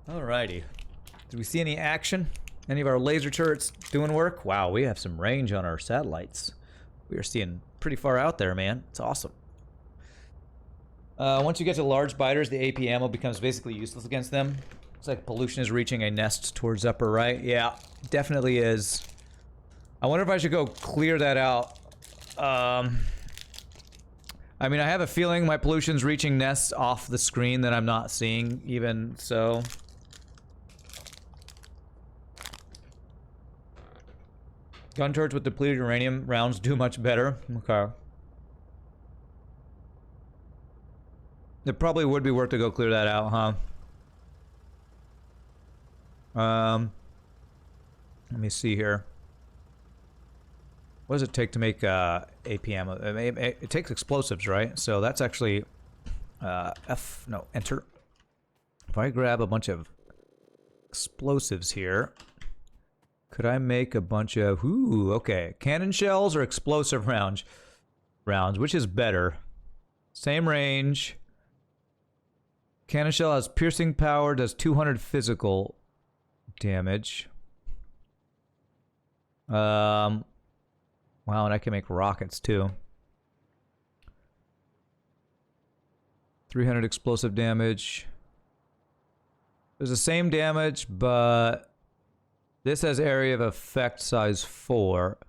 Alrighty. Did we see any action? Any of our laser turrets doing work? Wow, we have some range on our satellites. We are seeing pretty far out there, man. It's awesome. Once you get to large biters, the AP ammo becomes basically useless against them. It's like pollution is reaching a nest towards upper right. Yeah, definitely is. I wonder if I should go clear that out. I mean, I have a feeling my pollution's reaching nests off the screen that I'm not seeing, even so. Gun turrets with depleted uranium rounds do much better. Okay. It probably would be worth to go clear that out, huh? Let me see here. What does it take to make AP ammo? It takes explosives, right? So that's actually enter. If I grab a bunch of explosives here, could I make a bunch of okay, cannon shells or explosive rounds, which is better? Same range. Cannon shell has piercing power, does 200 physical damage. Wow, and I can make rockets too. 300 explosive damage. There's the same damage, but this has area of effect size 4.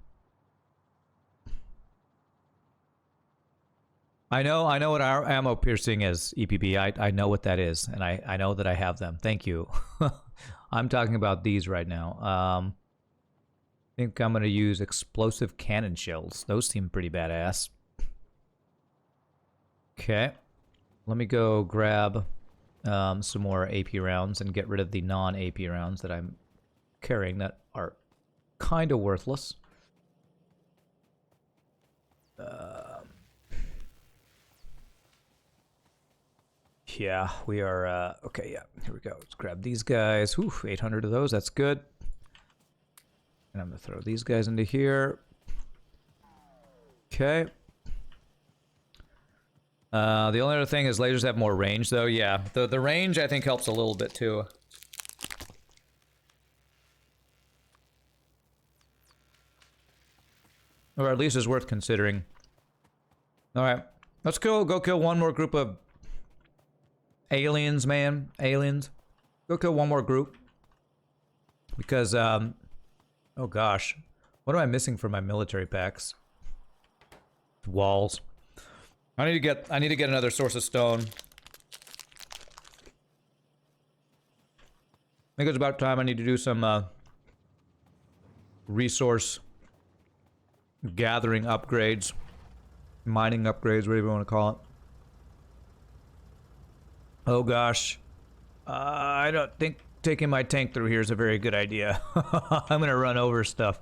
I know what our ammo piercing is, EPB. I know what that is, and I know that I have them. Thank you. I'm talking about these right now. I think I'm going to use explosive cannon shells. Those seem pretty badass. Okay. Let me go grab some more AP rounds and get rid of the non-AP rounds that I'm carrying that are kind of worthless. Yeah, we are, okay, yeah, here we go. Let's grab these guys. Whew, 800 of those, that's good. And I'm gonna throw these guys into here. Okay. The only other thing is lasers have more range, though. Yeah, the range, I think, helps a little bit, too. Or at least is worth considering. Alright, let's go kill one more group of aliens, man. Aliens. Go kill one more group. Because, oh gosh. What am I missing from my military packs? Walls. I need to get another source of stone. I think it's about time I need to do some, resource gathering upgrades. Mining upgrades, whatever you want to call it. Oh gosh. I don't think taking my tank through here is a very good idea. I'm gonna run over stuff.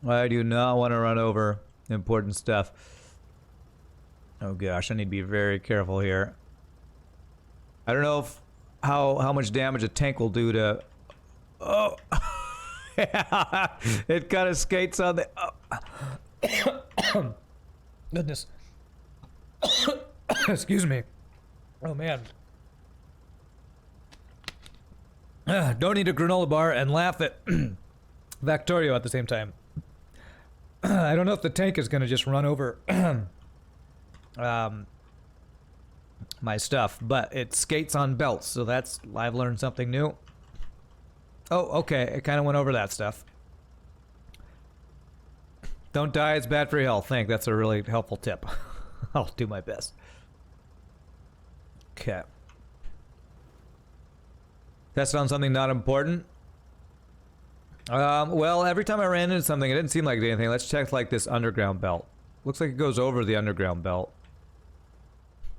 I do not want to run over important stuff. Oh gosh, I need to be very careful here. I don't know if how much damage a tank will do to... Oh! Yeah, it kind of skates on the... Oh. Goodness. Excuse me. Oh man. Don't eat a granola bar and laugh at Factorio at the same time. I don't know if the tank is gonna just run over my stuff, but it skates on belts, so that's... I've learned something new. Oh, okay, it kind of went over that stuff. Don't die, it's bad for your health. Thank, that's a really helpful tip. I'll do my best. Okay. Test on something not important. Well, every time I ran into something, it didn't seem like anything. Let's check, like, this underground belt. Looks like it goes over the underground belt.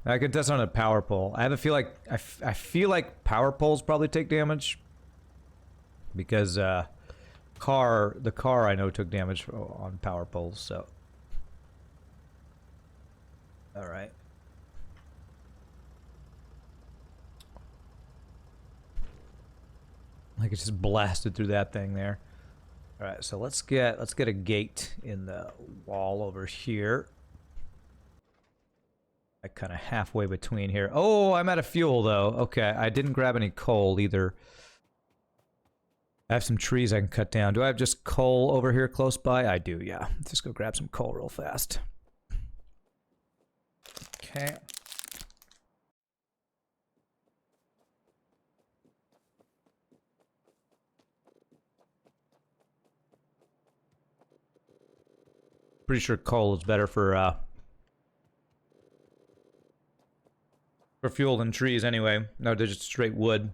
I can test on a power pole. I have a feel like... I feel like power poles probably take damage. Because, the car I know took damage on power poles, so... Alright. Like it just blasted through that thing there. Alright, so let's get a gate in the wall over here. Like kind of halfway between here. Oh, I'm out of fuel though. Okay, I didn't grab any coal either. I have some trees I can cut down. Do I have just coal over here close by? I do, yeah. Let's just go grab some coal real fast. Okay. Pretty sure coal is better for fuel than trees anyway. No, they're just straight wood.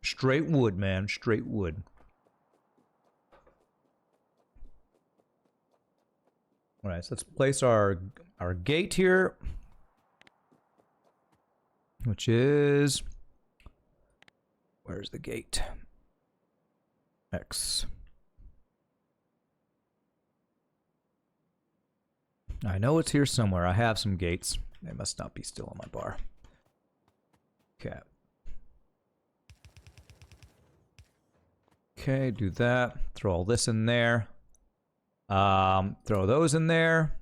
Straight wood, man. Straight wood. Alright, so let's place our gate here. Which is... Where's the gate? X. I know it's here somewhere. I have some gates. They must not be still on my bar. Okay. Okay, do that. Throw all this in there. Throw those in there.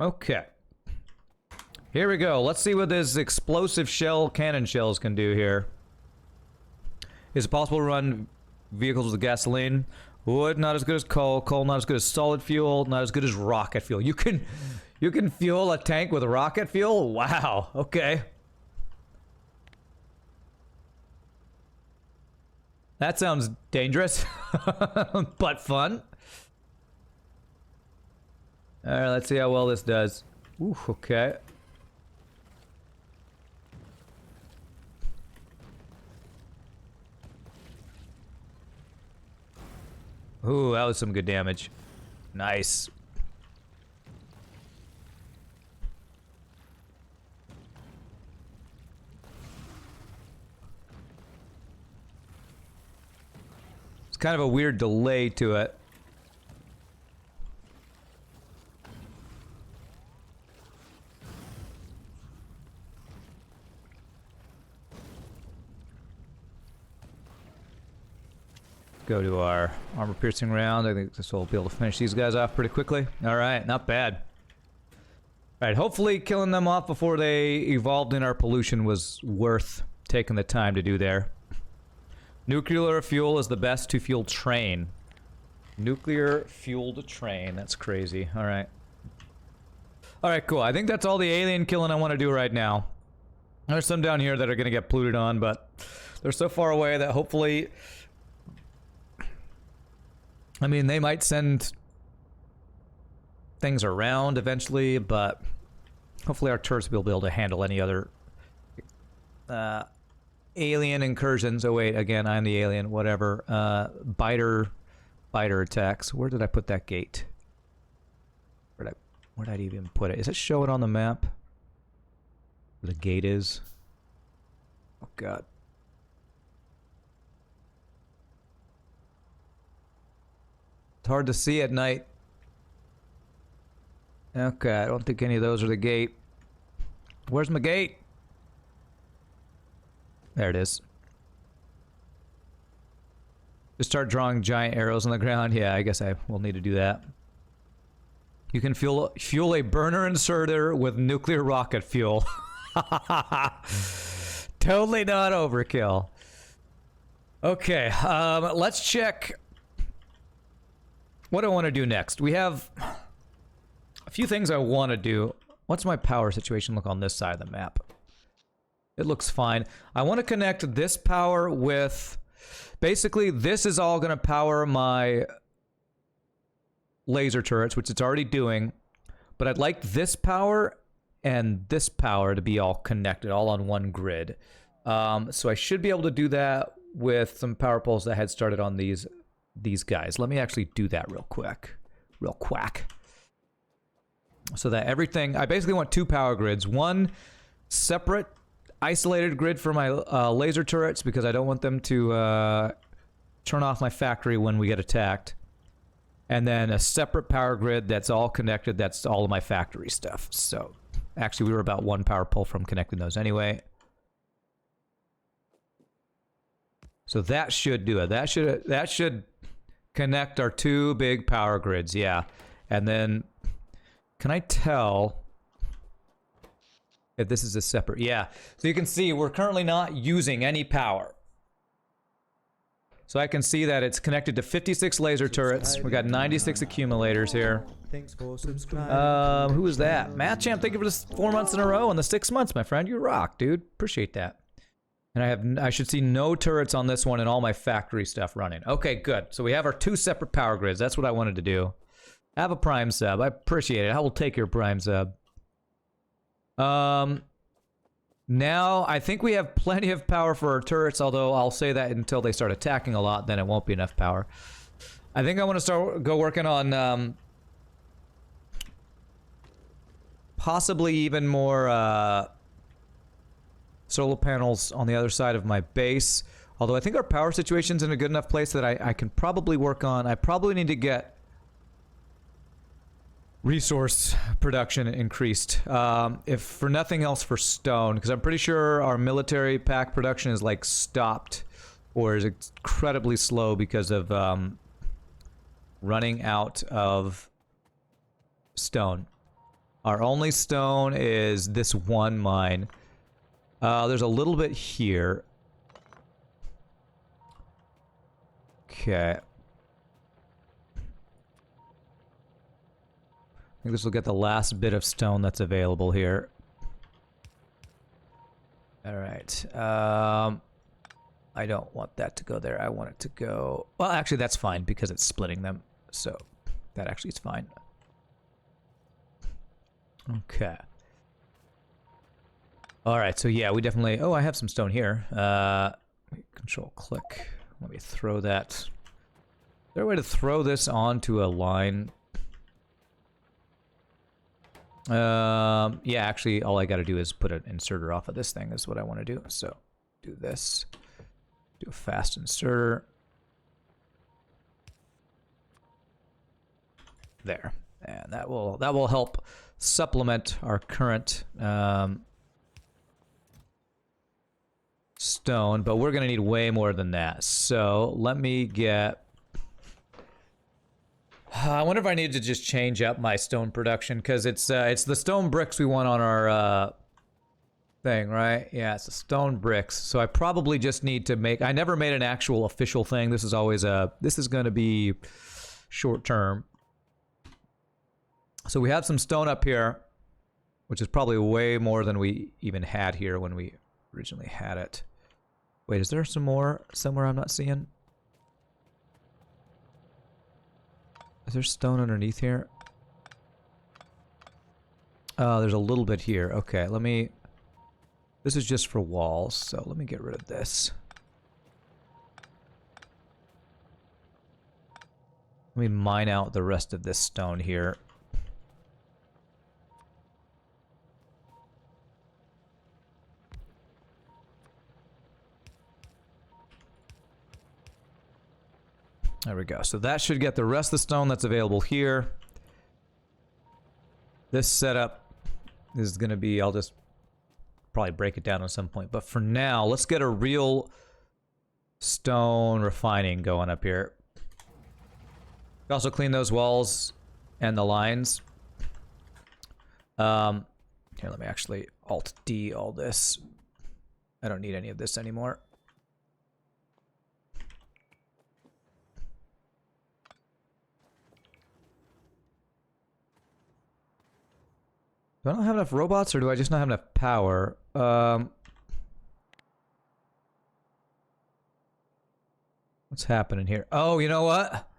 Okay. Here we go. Let's see what this explosive shell cannon shells can do here. Is it possible to run vehicles with gasoline? Wood, not as good as coal. Coal, not as good as solid fuel. Not as good as rocket fuel. You can fuel a tank with rocket fuel? Wow. Okay. That sounds dangerous, but fun. Alright, let's see how well this does. Ooh, okay. Ooh, that was some good damage. Nice. It's kind of a weird delay to it. Go to our armor-piercing round. I think this will be able to finish these guys off pretty quickly. Alright, not bad. Alright, hopefully killing them off before they evolved in our pollution was worth taking the time to do there. Nuclear fuel is the best to fuel train. Nuclear-fueled train. That's crazy. Alright. Alright, cool. I think that's all the alien killing I want to do right now. There's some down here that are going to get polluted on, but they're so far away that hopefully... I mean, they might send things around eventually, but hopefully our turrets will be able to handle any other alien incursions. Oh wait, again, I'm the alien, whatever. Biter attacks. Where did I put that gate? Where did I even put it? Is it showing on the map? Where the gate is? Oh god. Hard to see at night. Okay, I don't think any of those are the gate. Where's my gate? There it is. Just start drawing giant arrows on the ground. Yeah, I guess I will need to do that. You can fuel a burner inserter with nuclear rocket fuel. Totally not overkill. Okay, let's check what I want to do next. We have a few things I want to do. What's my power situation look on this side of the map? It looks fine. I want to connect this power with... Basically, this is all going to power my laser turrets, which it's already doing. But I'd like this power and this power to be all connected, all on one grid. So I should be able to do that with some power poles that I had started on these guys. Let me actually do that real quick. Real quack. So that everything... I basically want two power grids. One separate, isolated grid for my laser turrets, because I don't want them to turn off my factory when we get attacked. And then a separate power grid that's all connected. That's all of my factory stuff. So, actually, we were about one power pole from connecting those anyway. So that should do it. That should connect our two big power grids, yeah. And then, can I tell if this is a separate, yeah. So you can see we're currently not using any power. So I can see that it's connected to 56 laser turrets. We got 96 accumulators here. Thanks for subscribing. Who is that? Mattchamp, thank you for the 4 months in a row and the 6 months, my friend. You rock, dude. Appreciate that. And I should see no turrets on this one and all my factory stuff running. Okay, good. So we have our 2 separate power grids. That's what I wanted to do. Have a Prime sub. I appreciate it. I will take your Prime sub. Now, I think we have plenty of power for our turrets, although I'll say that until they start attacking a lot, then it won't be enough power. I think I want to go working on, possibly even more, solar panels on the other side of my base. Although I think our power situation's in a good enough place that I can probably work on. I probably need to get resource production increased. If for nothing else, for stone, because I'm pretty sure our military pack production is like stopped or is incredibly slow because of running out of stone. Our only stone is this one mine. There's a little bit here. Okay. I think this will get the last bit of stone that's available here. Alright. I don't want that to go there. I want it to go... Well, actually, that's fine because it's splitting them. So, that actually is fine. Okay. Alright, so yeah, we definitely... Oh, I have some stone here. Control click. Let me throw that... Is there a way to throw this onto a line? Yeah, actually, all I gotta do is put an inserter off of this thing is what I want to do. So, do this. Do a fast inserter. There. And that will help supplement our current stone, but we're gonna need way more than that. So let me get... I wonder if I need to just change up my stone production, because it's the stone bricks we want on our thing, right? Yeah, it's the stone bricks. So I probably just need to make... I never made an actual official thing. This is always a... This is gonna be short term. So we have some stone up here, which is probably way more than we even had here when we originally had it. Wait, is there some more somewhere I'm not seeing? Is there stone underneath here? Oh, there's a little bit here. Okay, let me... This is just for walls, so let me get rid of this. Let me mine out the rest of this stone here. There we go. So that should get the rest of the stone that's available here. This setup is going to be... I'll just probably break it down at some point. But for now, let's get a real stone refining going up here. Also clean those walls and the lines. Here, let me actually Alt-D all this. I don't need any of this anymore. Do I not have enough robots, or do I just not have enough power? What's happening here? Oh, you know what?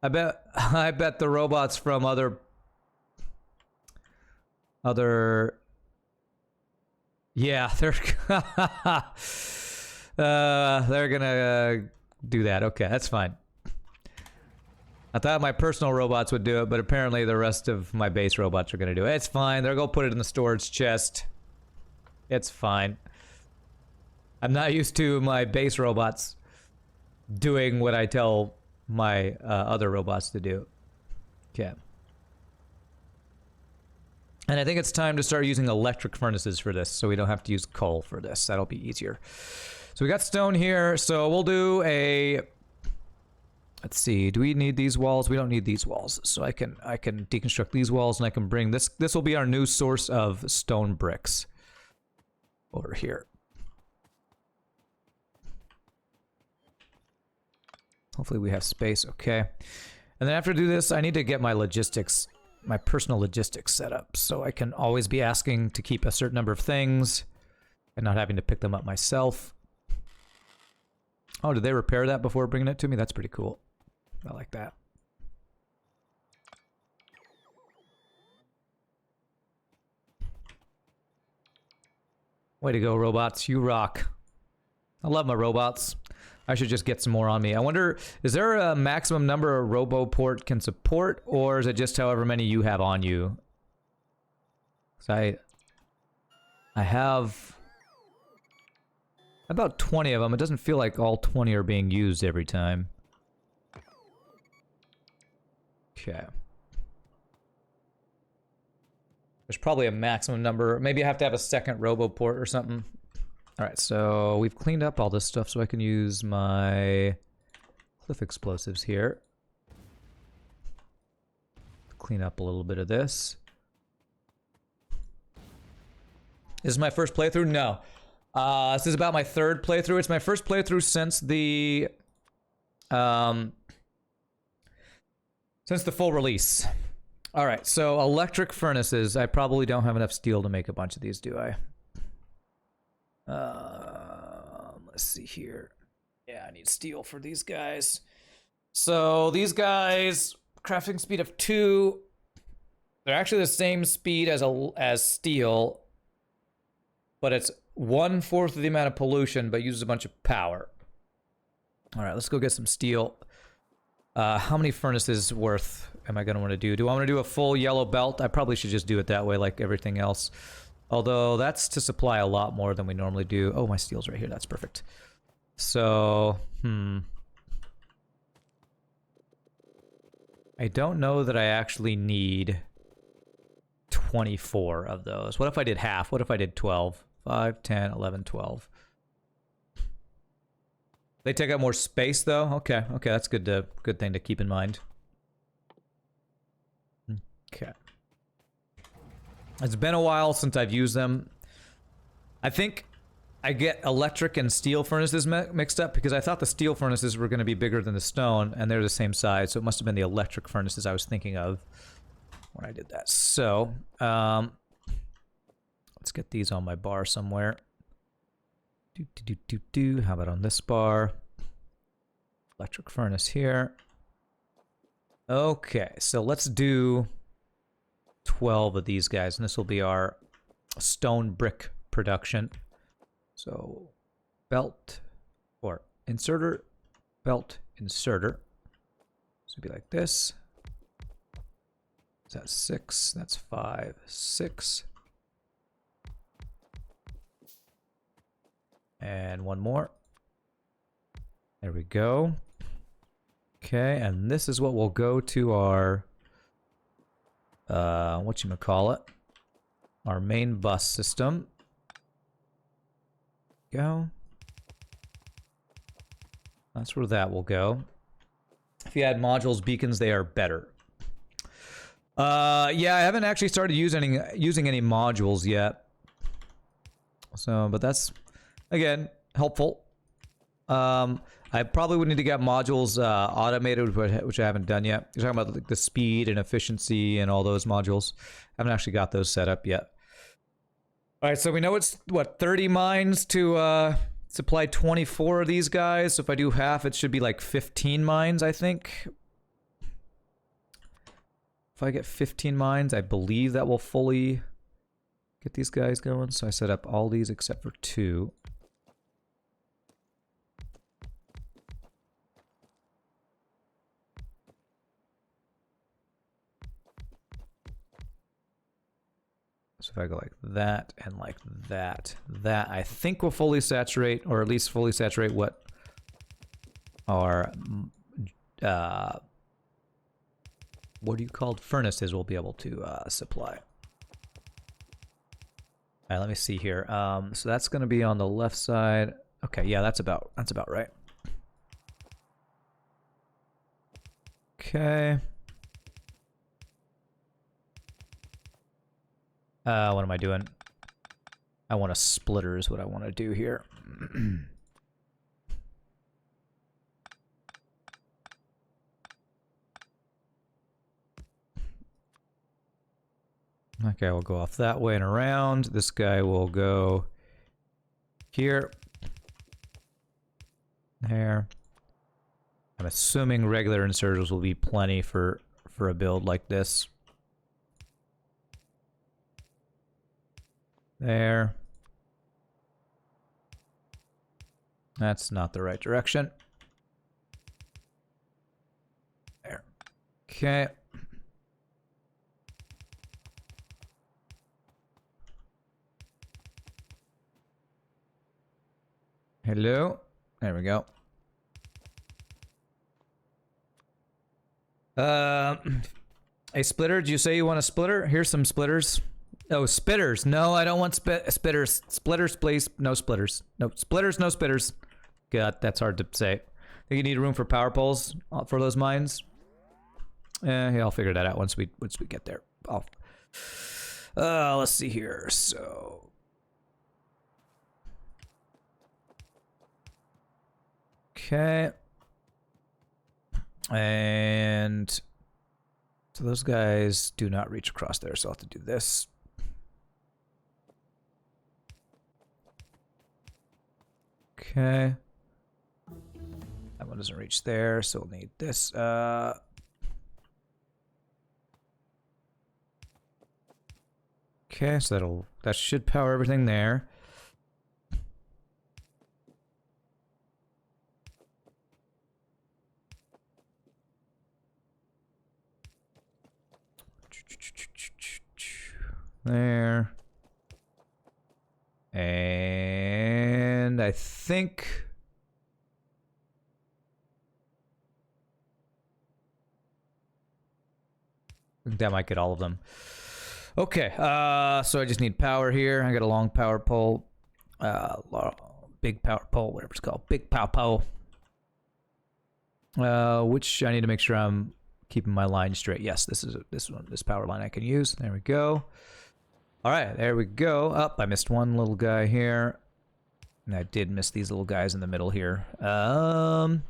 I bet the robots from other... Yeah, they're gonna do that. Okay, that's fine. I thought my personal robots would do it, but apparently the rest of my base robots are going to do it. It's fine. They're going to put it in the storage chest. It's fine. I'm not used to my base robots doing what I tell my other robots to do. Okay. And I think it's time to start using electric furnaces for this, so we don't have to use coal for this. That'll be easier. So we got stone here, so we'll do a... Let's see. Do we need these walls? We don't need these walls. So I can deconstruct these walls and I can bring this. This will be our new source of stone bricks over here. Hopefully we have space. Okay. And then after I do this, I need to get my logistics, my personal logistics set up so I can always be asking to keep a certain number of things and not having to pick them up myself. Oh, did they repair that before bringing it to me? That's pretty cool. I like that. Way to go, robots. You rock. I love my robots. I should just get some more on me. I wonder, is there a maximum number a RoboPort can support, or is it just however many you have on you? 'Cause I have about 20 of them. It doesn't feel like all 20 are being used every time. Okay. There's probably a maximum number. Maybe I have to have a second RoboPort or something. Alright, so we've cleaned up all this stuff so I can use my cliff explosives here. Clean up a little bit of this. This is my first playthrough? No. This is about my third playthrough. It's my first playthrough since the full release. Alright, so electric furnaces. I probably don't have enough steel to make a bunch of these, do I? Let's see here. Yeah, I need steel for these guys. So these guys, crafting speed of 2. They're actually the same speed as steel, but it's 1/4 of the amount of pollution, but uses a bunch of power. All right, let's go get some steel. How many furnaces worth am I gonna want to do? Do I want to do a full yellow belt? I probably should just do it that way, like everything else. Although that's to supply a lot more than we normally do. Oh, my steel's right here. That's perfect. So, I don't know that I actually need 24 of those. What if I did half? What if I did 12? 5, 10, 11, 12. They take up more space though? Okay, okay, that's good thing to keep in mind. Okay. It's been a while since I've used them. I think I get electric and steel furnaces mixed up because I thought the steel furnaces were going to be bigger than the stone, and they're the same size, so it must have been the electric furnaces I was thinking of when I did that. So, let's get these on my bar somewhere. How about on this bar? Electric furnace here. Okay, so let's do 12 of these guys, and this will be our stone brick production. So belt or inserter, belt inserter. So it'd be like this. Is that 6? That's 5, 6. And one more. There we go. Okay, and this is what will go to our whatchamacallit, our main bus system. Go. That's where that will go. If you add modules, beacons, they are better. Yeah, I haven't actually started using any modules yet. So, but that's, again, helpful. I probably would need to get modules automated, which I haven't done yet. You're talking about like the speed and efficiency and all those modules. I haven't actually got those set up yet. All right, so we know it's, what, 30 mines to supply 24 of these guys. So if I do half, it should be like 15 mines, I think. If I get 15 mines, I believe that will fully get these guys going. So I set up all these except for 2. So if I go like that and like that, that I think will fully saturate, or at least fully saturate what our, what do you call furnaces will be able to supply. All right, let me see here. So that's going to be on the left side. Okay, yeah, that's about right. Okay. What am I doing? I want a splitter is what I want to do here. Okay, we'll go off that way and around. This guy will go here. There. I'm assuming regular inserters will be plenty for a build like this. There. That's not the right direction. There. Okay. Hello. There we go. A splitter? Did you say you want a splitter? Here's some splitters. Oh, spitters. No, I don't want spitters. Splitters, please. No splitters. No splitters, no spitters. God, that's hard to say. Think you need room for power poles for those mines? Yeah, I'll figure that out once we get there. Let's see here. So, okay. And so those guys do not reach across there, so I'll have to do this. Okay. That one doesn't reach there, so we'll need this. Okay, so that should power everything there. There. And I think that might get all of them. Okay, so I just need power here. I got a long power pole. Big power pole, whatever it's called. Big power pole. Which I need to make sure I'm keeping my line straight. Yes, this power line I can use. There we go. All right, there we go. I missed one little guy here. And I did miss these little guys in the middle here. Gosh,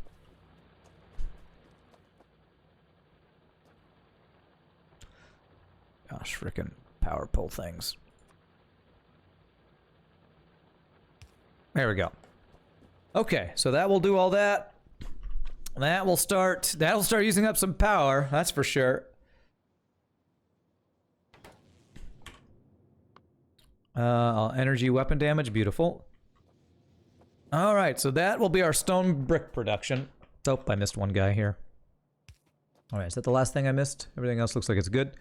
frickin' power pole things. There we go. Okay, so that will do all that. That'll start using up some power, that's for sure. Energy weapon damage, beautiful. All right, so that will be our stone brick production. Oh, I missed one guy here. All right, is that the last thing I missed? Everything else looks like it's good.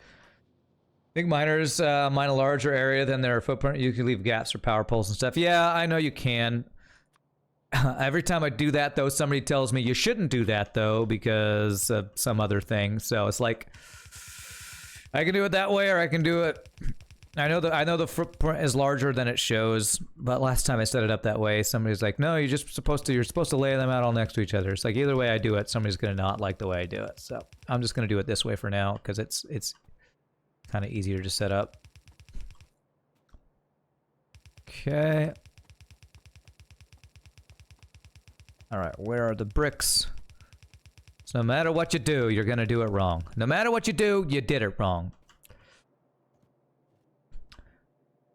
Big miners mine a larger area than their footprint. You can leave gaps for power poles and stuff. Yeah, I know you can. Every time I do that, though, somebody tells me you shouldn't do that, though, because of some other thing. So it's like, I can do it that way, or I can do it. I know the footprint is larger than it shows, but last time I set it up that way, somebody's like, "No, you're supposed to lay them out all next to each other." It's like either way I do it, somebody's gonna not like the way I do it. So I'm just gonna do it this way for now because it's kind of easier to set up. Okay. All right, where are the bricks? So no matter what you do, you're gonna do it wrong. No matter what you do, you did it wrong.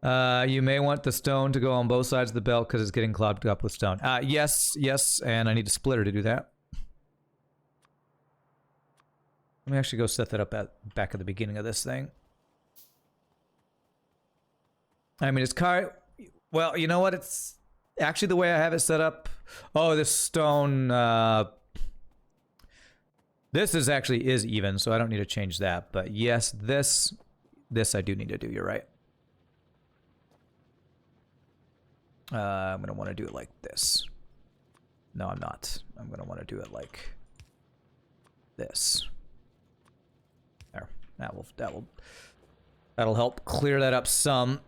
You may want the stone to go on both sides of the belt because it's getting clogged up with stone. Yes, and I need a splitter to do that. Let me actually go set that up back at the beginning of this thing. I mean, well, you know what? It's actually the way I have it set up. Oh, this stone, this is even, so I don't need to change that. But yes, this I do need to do, you're right. I'm going to want to do it like this. No, I'm not. I'm going to want to do it like this. There. That'll help clear that up some.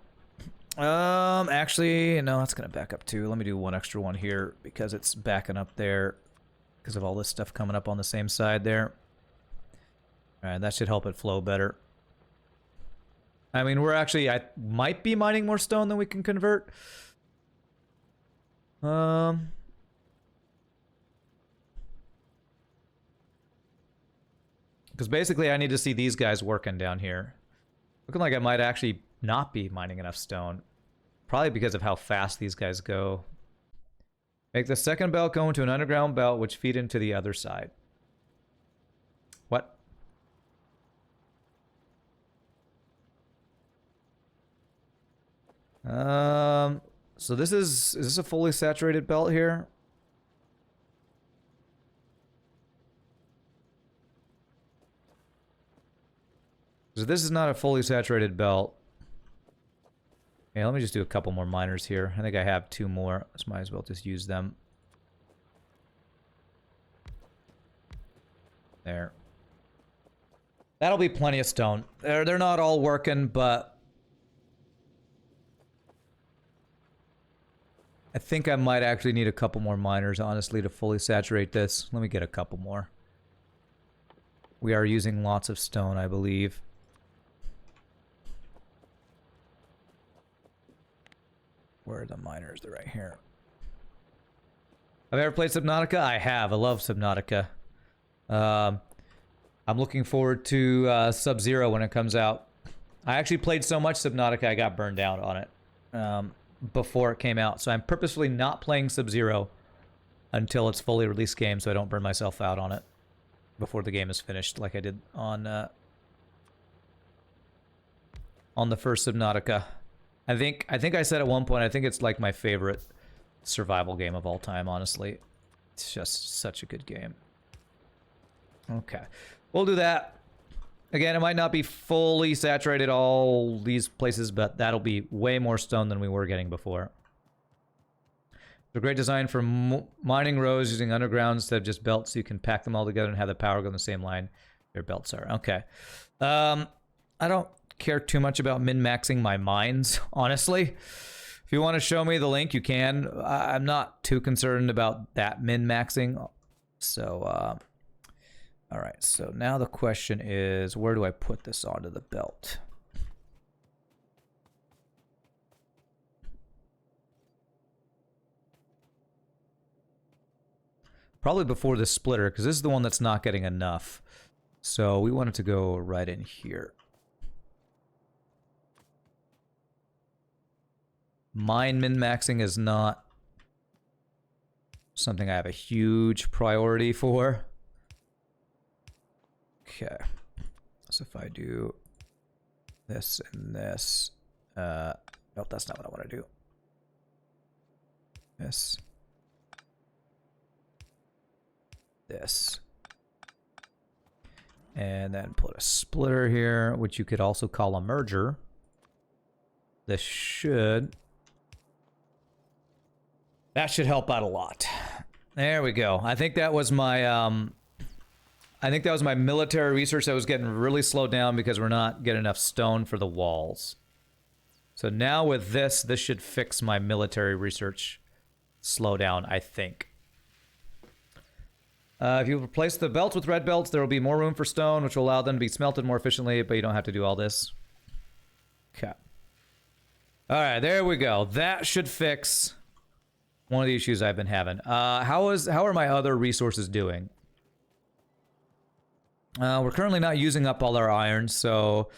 Actually, no, that's going to back up too. Let me do one extra one here because it's backing up there because of all this stuff coming up on the same side there. Alright, that should help it flow better. I mean, I might be mining more stone than we can convert. Because basically I need to see these guys working down here. Looking like I might actually not be mining enough stone. Probably because of how fast these guys go. Make the second belt go into an underground belt which feed into the other side. What? So is this a fully saturated belt here? So this is not a fully saturated belt. Yeah, let me just do a couple more miners here. I think I have 2 more, so might as well just use them. There. That'll be plenty of stone. They're not all working, but I think I might actually need a couple more miners, honestly, to fully saturate this. Let me get a couple more. We are using lots of stone, I believe. Where are the miners? They're right here. Have I ever played Subnautica? I have. I love Subnautica. I'm looking forward to Sub-Zero when it comes out. I actually played so much Subnautica I got burned out on it before it came out. So I'm purposefully not playing Sub-Zero until it's fully released game so I don't burn myself out on it before the game is finished like I did on the first Subnautica. I think I said at one point, I think it's like my favorite survival game of all time, honestly. It's just such a good game. Okay. We'll do that. Again, it might not be fully saturated all these places, but that'll be way more stone than we were getting before. It's a great design for mining rows using underground instead of just belts, so you can pack them all together and have the power go in the same line your belts are. Okay. I don't care too much about min-maxing my mines, honestly. If you want to show me the link, you can. I'm not too concerned about that min-maxing. So, alright, so now the question is, where do I put this onto the belt? Probably before the splitter, because this is the one that's not getting enough. So we want it to go right in here. Mine min-maxing is not something I have a huge priority for. Okay. So if I do this and this, nope, that's not what I want to do. This. This. And then put a splitter here, which you could also call a merger. This should... That should help out a lot. There we go. I think that was my military research that was getting really slowed down because we're not getting enough stone for the walls. So now with this should fix my military research slowdown, I think. If you replace the belts with red belts, there will be more room for stone, which will allow them to be smelted more efficiently, but you don't have to do all this. Okay. Alright, there we go. That should fix one of the issues I've been having. How are my other resources doing? We're currently not using up all our iron, so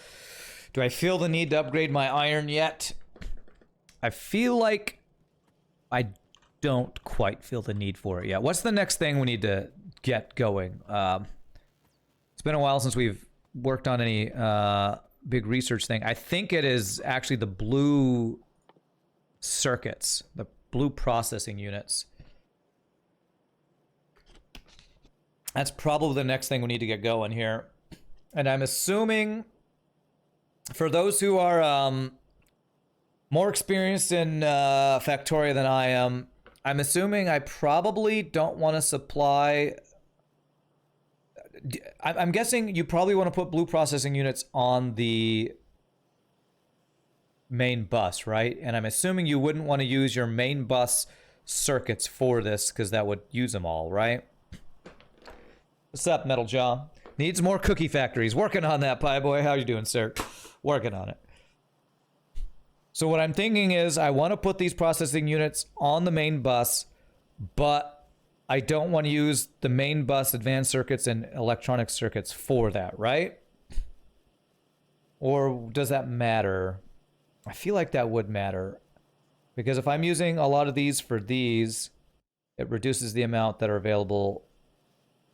do I feel the need to upgrade my iron yet? I feel like I don't quite feel the need for it yet. What's the next thing we need to get going? It's been a while since we've worked on any big research thing. I think it is actually the blue circuits, the blue processing units. That's probably the next thing we need to get going here. And I'm assuming for those who are more experienced in Factorio than I am, I'm assuming I probably don't want to supply... I'm guessing you probably want to put blue processing units on the main bus, right? And I'm assuming you wouldn't want to use your main bus circuits for this because that would use them all, right? What's up, Metal Jaw? Needs more cookie factories. Working on that, Pie Boy. How you doing, sir? Working on it. So what I'm thinking is I want to put these processing units on the main bus, but I don't want to use the main bus advanced circuits and electronic circuits for that, right? Or does that matter? I feel like that would matter. Because if I'm using a lot of these for these, it reduces the amount that are available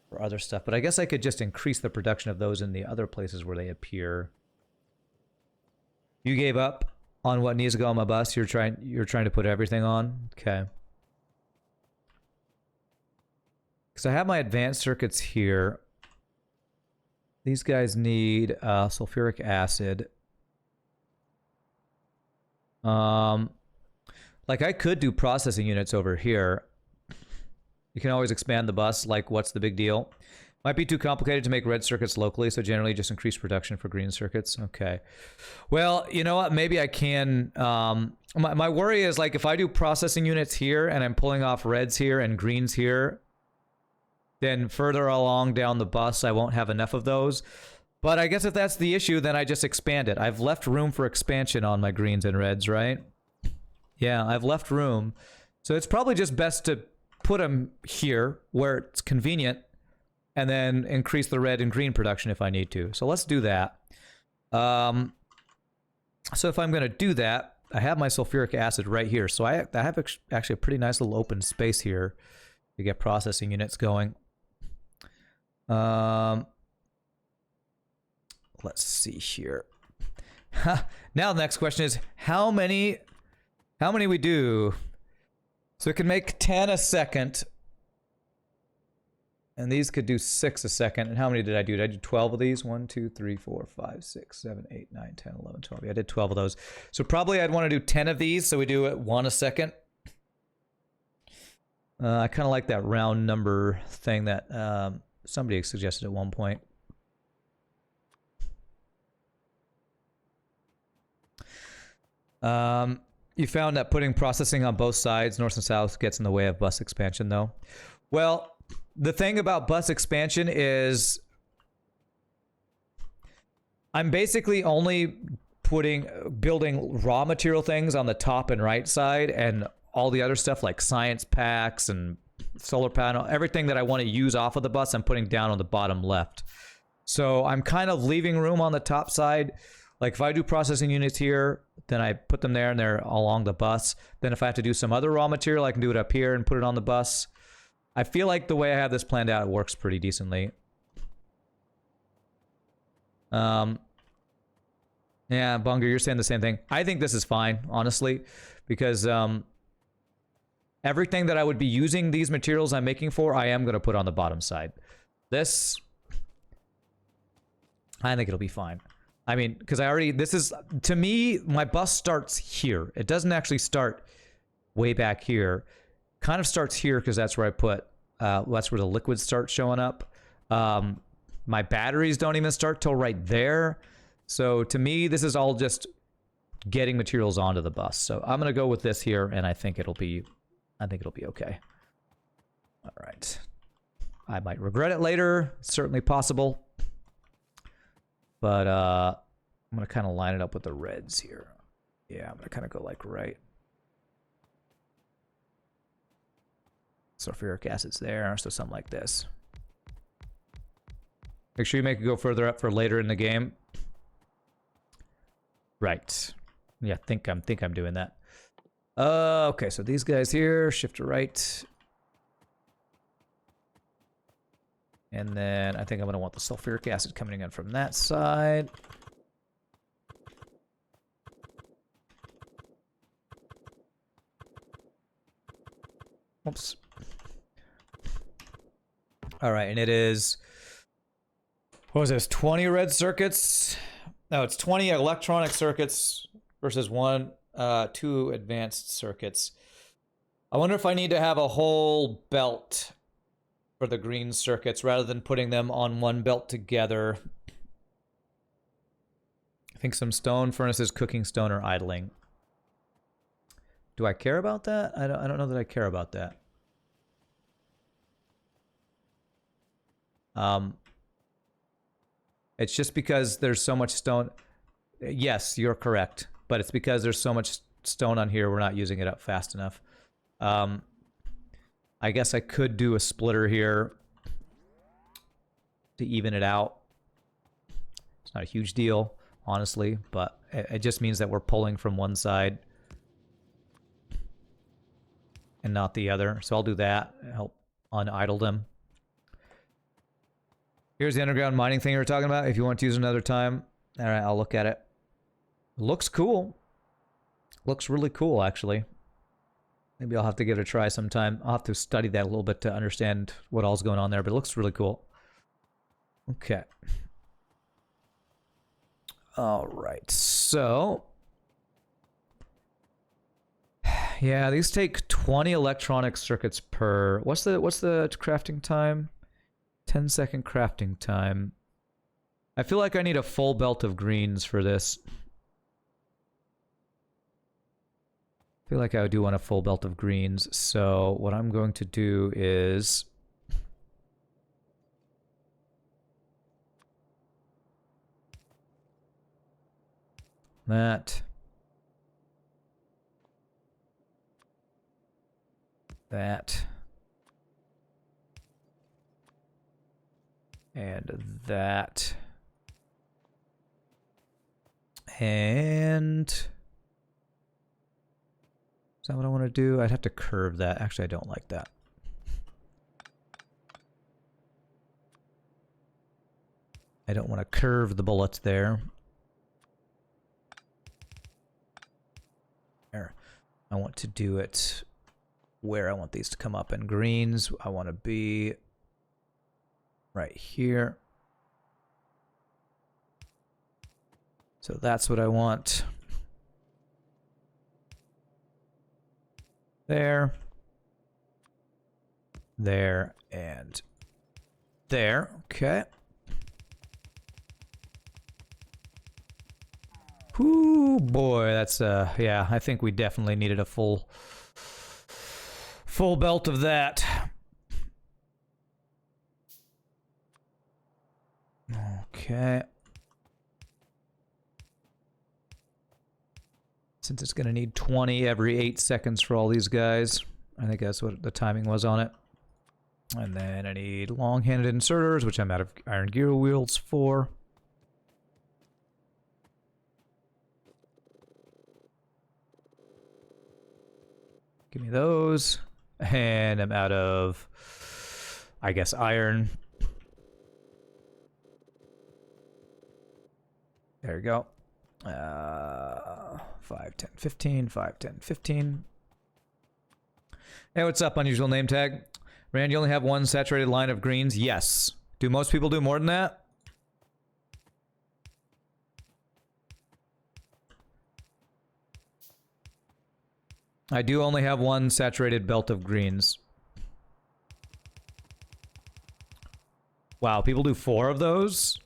for other stuff. But I guess I could just increase the production of those in the other places where they appear. You gave up on what needs to go on my bus? You're trying to put everything on? Okay. Because I have my advanced circuits here. These guys need sulfuric acid. Like I could do processing units over here. You can always expand the bus, like what's the big deal? Might be too complicated to make red circuits locally, so generally just increase production for green circuits. Okay. Well, you know what? Maybe I can... my worry is like if I do processing units here and I'm pulling off reds here and greens here, then further along down the bus I won't have enough of those. But I guess if that's the issue, then I just expand it. I've left room for expansion on my greens and reds, right? Yeah, I've left room. So it's probably just best to put them here where it's convenient and then increase the red and green production if I need to. So let's do that. So if I'm going to do that, I have my sulfuric acid right here. So I have actually a pretty nice little open space here to get processing units going. Let's see here. Now the next question is how many we do? So it can make 10 a second. And these could do 6 a second. And how many did I do? Did I do 12 of these? 1, 2, 3, 4, 5, 6, 7, 8, 9, 10, 11, 12. Yeah, I did 12 of those. So probably I'd want to do 10 of these. So we do it 1 a second. I kind of like that round number thing that somebody suggested at one point. You found that putting processing on both sides, north and south, gets in the way of bus expansion, though. Well, the thing about bus expansion is I'm basically only building raw material things on the top and right side, and all the other stuff like science packs and solar panel, everything that I want to use off of the bus, I'm putting down on the bottom left. So I'm kind of leaving room on the top side. Like if I do processing units here, then I put them there and they're along the bus. Then if I have to do some other raw material, I can do it up here and put it on the bus. I feel like the way I have this planned out, it works pretty decently. Yeah, Bunger, you're saying the same thing. I think this is fine, honestly, because everything that I would be using these materials I'm making for, I am going to put on the bottom side. This, I think it'll be fine. I mean, because this is, to me, my bus starts here. It doesn't actually start way back here. Kind of starts here because that's where I put, that's where the liquids start showing up. My batteries don't even start till right there. So to me, this is all just getting materials onto the bus. So I'm going to go with this here, and I think it'll be okay. All right. I might regret it later. It's certainly possible. But I'm going to kind of line it up with the reds here. Yeah, I'm going to kind of go like right. Sulfuric acid's there, so something like this. Make sure you make it go further up for later in the game. Right. Yeah, think I'm doing that. Okay, so these guys here, shift to right. And then I think I'm going to want the sulfuric acid coming in from that side. Oops. All right, and it is, what was this, 20 red circuits? No, it's 20 electronic circuits versus 2 advanced circuits. I wonder if I need to have a whole belt for the green circuits rather than putting them on one belt together. I think some stone furnaces, cooking stone, or idling. Do I care about that? I don't know that I care about that. It's just because there's so much stone. Yes, you're correct. But it's because there's so much stone on here, we're not using it up fast enough. I guess I could do a splitter here to even it out. It's not a huge deal, honestly, but it just means that we're pulling from one side and not the other. So I'll do that, help unidle them. Here's the underground mining thing we were talking about. If you want to use another time, all right, I'll look at it. Looks cool. Looks really cool, actually. Maybe I'll have to give it a try sometime. I'll have to study that a little bit to understand what all's going on there, but it looks really cool. Okay. All right, so... yeah, these take 20 electronic circuits per... What's the crafting time? 10-second crafting time. I feel like I need a full belt of greens for this. I feel like I do want a full belt of greens, so what I'm going to do is... that. That. And that. And... is that what I want to do? I'd have to curve that. Actually, I don't like that. I don't want to curve the bullets there. There. I want to do it where I want these to come up in greens. I want to be right here. So that's what I want. There. There. And there. Okay. Whoo, boy, that's, yeah, I think we definitely needed a full belt of that. Okay. Since it's going to need 20 every 8 seconds for all these guys. I think that's what the timing was on it. And then I need long-handed inserters, which I'm out of iron gear wheels for. Give me those. And I'm out of, I guess, iron. There you go. 5, 10, 15, 5, 10, 15. Hey, what's up, unusual name tag? Rand, you only have one saturated line of greens? Yes. Do most people do more than that? I do only have one saturated belt of greens. Wow, people do 4 of those?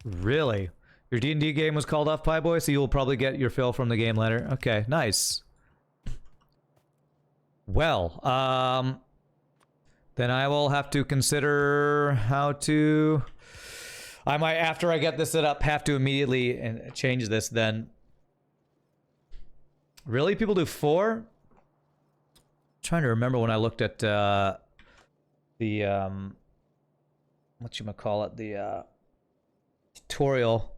Really? Your D&D game was called off, Pie Boy, so you'll probably get your fill from the game later. Okay, nice. Well, then I will have to consider how to... I might, after I get this set up, have to immediately change this then. Really? People do 4? Trying to remember when I looked at the whatchamacallit, the tutorial,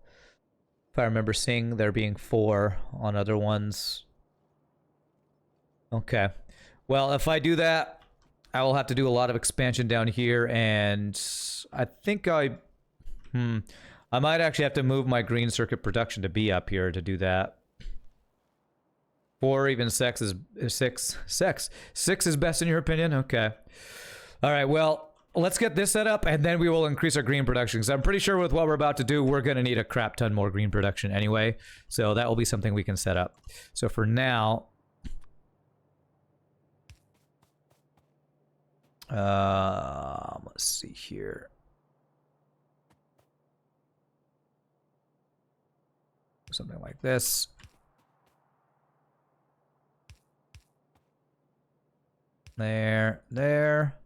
if I remember seeing there being 4 on other ones. Okay, well, if I do that, I will have to do a lot of expansion down here, and I think I might actually have to move my green circuit production to be up here to do that. 4, even 6 is 6. 6 is best in your opinion? Okay. All right, well, let's get this set up, and then we will increase our green production, because I'm pretty sure with what we're about to do, we're going to need a crap ton more green production anyway. So that will be something we can set up. So for now... let's see here. Something like this. There.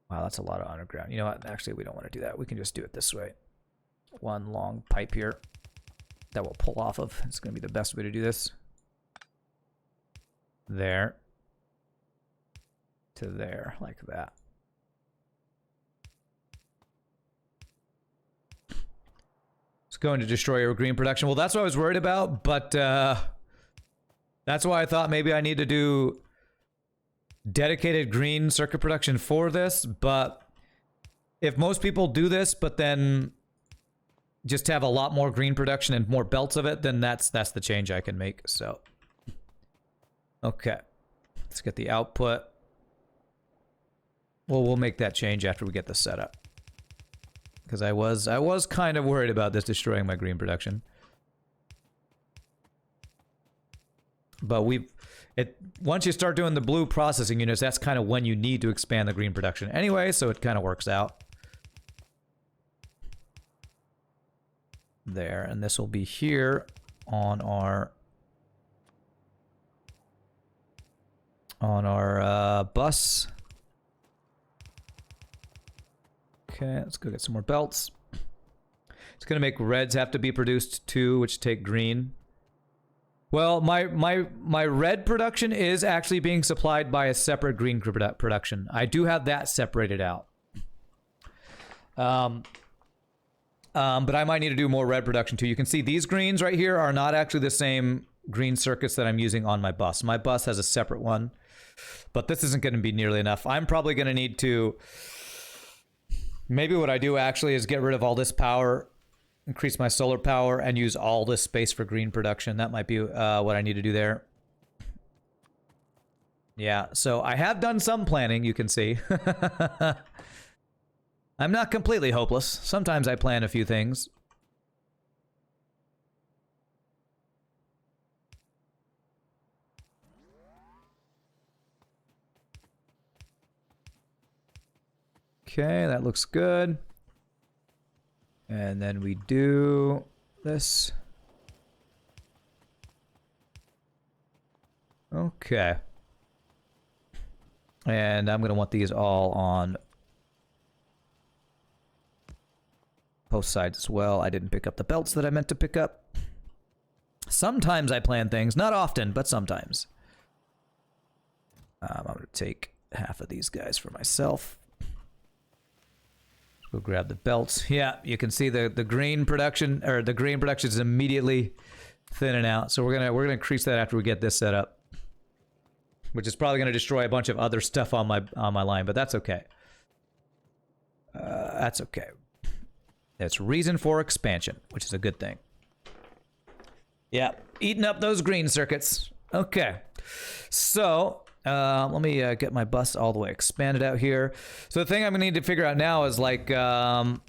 Wow, that's a lot of underground. You know what? Actually, we don't want to do that. We can just do it this way. One long pipe here that we'll pull off of. It's going to be the best way to do this. There. To there, like that. It's going to destroy your green production. Well, that's what I was worried about, but that's why I thought maybe I need to do dedicated green circuit production for this. But if most people do this, but then just have a lot more green production and more belts of it, then that's the change I can make. So, okay, let's get the output. Well, we'll make that change after we get this set up, because I was kind of worried about this destroying my green production. But once you start doing the blue processing units, that's kind of when you need to expand the green production anyway, so it kind of works out. There, and this will be here on our bus. Okay, let's go get some more belts. It's gonna make reds have to be produced too, which take green. Well, my red production is actually being supplied by a separate green production. I do have that separated out. But I might need to do more red production too. You can see these greens right here are not actually the same green circuits that I'm using on my bus. My bus has a separate one, but this isn't going to be nearly enough. I'm probably going to need to... Maybe what I do actually is get rid of all this power, increase my solar power, and use all this space for green production. That might be what I need to do there. Yeah, so I have done some planning, you can see. I'm not completely hopeless. Sometimes I plan a few things. Okay, that looks good. And then we do this. Okay. And I'm going to want these all on both sides as well. I didn't pick up the belts that I meant to pick up. Sometimes I plan things. Not often, but sometimes. I'm going to take half of these guys for myself. Go grab the belts. Yeah, you can see the green production, or the green production is immediately thinning out. So we're gonna increase that after we get this set up, which is probably gonna destroy a bunch of other stuff on my line, but that's okay. That's okay. It's reason for expansion, which is a good thing. Yeah, eating up those green circuits. Okay, so. Let me get my bus all the way expanded out here. So the thing I'm gonna need to figure out now is like, oh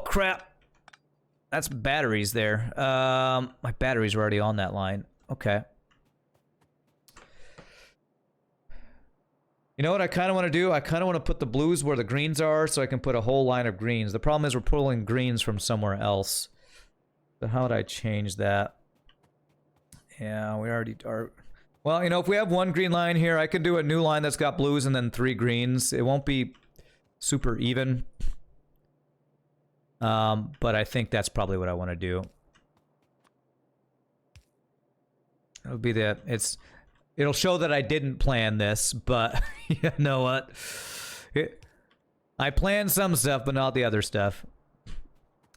crap, that's batteries there. My batteries are already on that line. Okay. You know what I kind of want to do? I kind of want to put the blues where the greens are, so I can put a whole line of greens. The problem is we're pulling greens from somewhere else. So how would I change that? Yeah, we already are. Well, you know, if we have one green line here, I can do a new line that's got blues and then 3 greens. It won't be super even. But I think that's probably what I want to do. It would be it'll show that I didn't plan this, but you know what? I planned some stuff, but not the other stuff.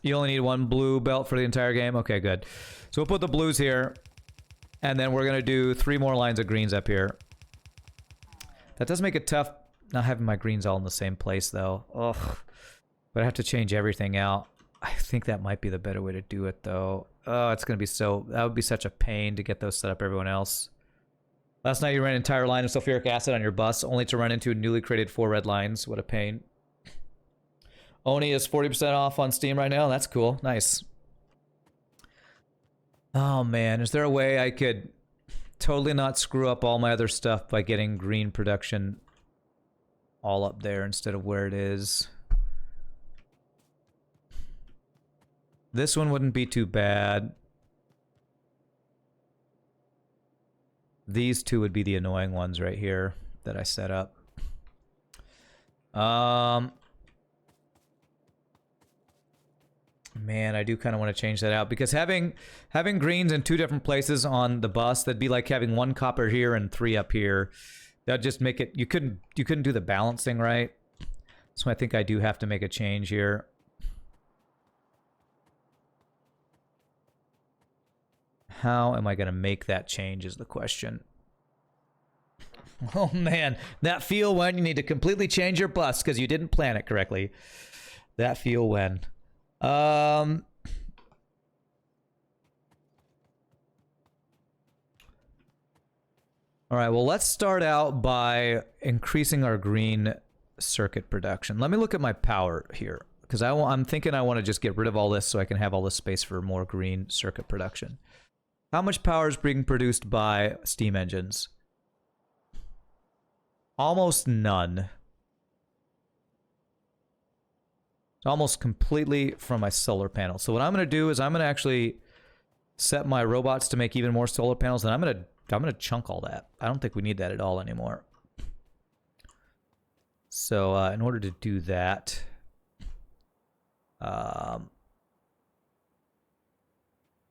You only need 1 blue belt for the entire game? Okay, good. So we'll put the blues here. And then we're going to do 3 more lines of greens up here. That does make it tough not having my greens all in the same place, though. Ugh. But I have to change everything out. I think that might be the better way to do it, though. Oh, it's going to be so... That would be such a pain to get those set up everyone else. Last night you ran an entire line of sulfuric acid on your bus, only to run into newly created 4 red lines. What a pain. Oni is 40% off on Steam right now. That's cool. Nice. Oh man, is there a way I could totally not screw up all my other stuff by getting green production all up there instead of where it is? This one wouldn't be too bad. These two would be the annoying ones right here that I set up. Man, I do kind of want to change that out because having greens in 2 different places on the bus, that'd be like having 1 copper here and 3 up here. That'd just make it, you couldn't do the balancing right. So I think I do have to make a change here. How am I going to make that change is the question. Oh man, that feel when you need to completely change your bus because you didn't plan it correctly. That feel when. All right, well, let's start out by increasing our green circuit production. Let me look at my power here because I'm thinking I want to just get rid of all this so I can have all this space for more green circuit production. How much power is being produced by steam engines? Almost none. Almost completely from my solar panels. So what I'm going to do is I'm going to actually set my robots to make even more solar panels, and I'm going to chunk all that. I don't think we need that at all anymore. So in order to do that, I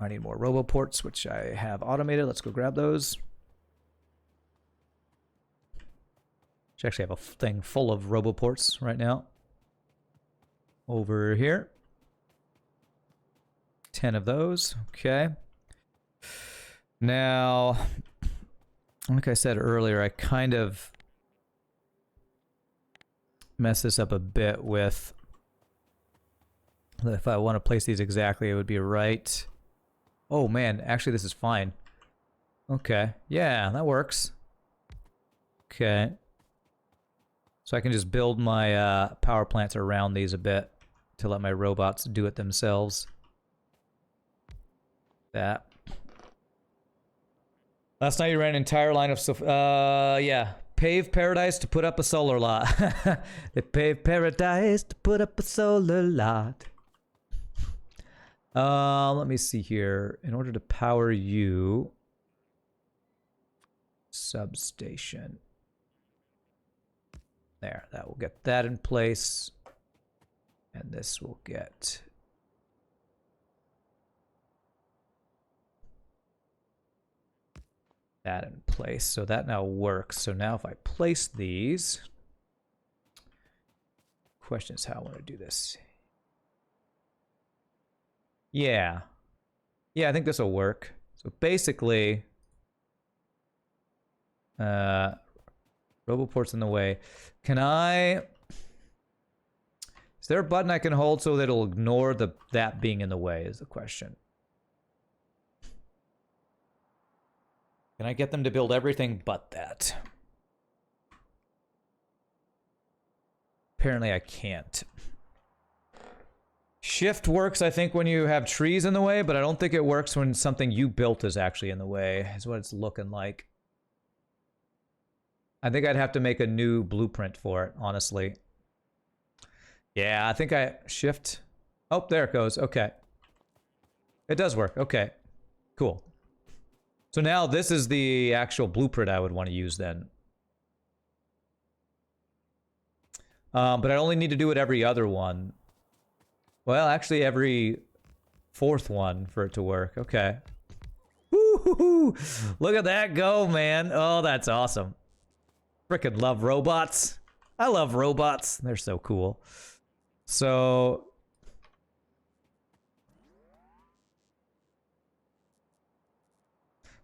need more roboports, which I have automated. Let's go grab those. I actually have a thing full of roboports right now. Over here. 10 of those. Okay. Now, like I said earlier, I kind of messed this up a bit with if I want to place these exactly, it would be right. Oh man, actually this is fine. Okay. Yeah, that works. Okay. So I can just build my power plants around these a bit to let my robots do it themselves. That. Last night you ran an entire line of stuff. Yeah. Pave paradise to put up a solar lot. They pave paradise to put up a solar lot. Let me see here. In order to power you, substation. There, that will get that in place. And this will get that in place. So that now works. So now if I place these, question is how I want to do this. Yeah. Yeah, I think this will work. So basically, roboport's in the way. Can I... Is there a button I can hold so that it'll ignore that being in the way is the question. Can I get them to build everything but that? Apparently I can't. Shift works, I think, when you have trees in the way, but I don't think it works when something you built is actually in the way, is what it's looking like. I think I'd have to make a new blueprint for it, honestly. Yeah, I think I shift. Oh, there it goes. Okay. It does work. Okay. Cool. So now this is the actual blueprint I would want to use then. But I only need to do it every other one. Well, actually every 4th one for it to work. Okay. Woo-hoo-hoo! Look at that go, man. Oh, that's awesome. Frickin' love robots. I love robots. They're so cool. So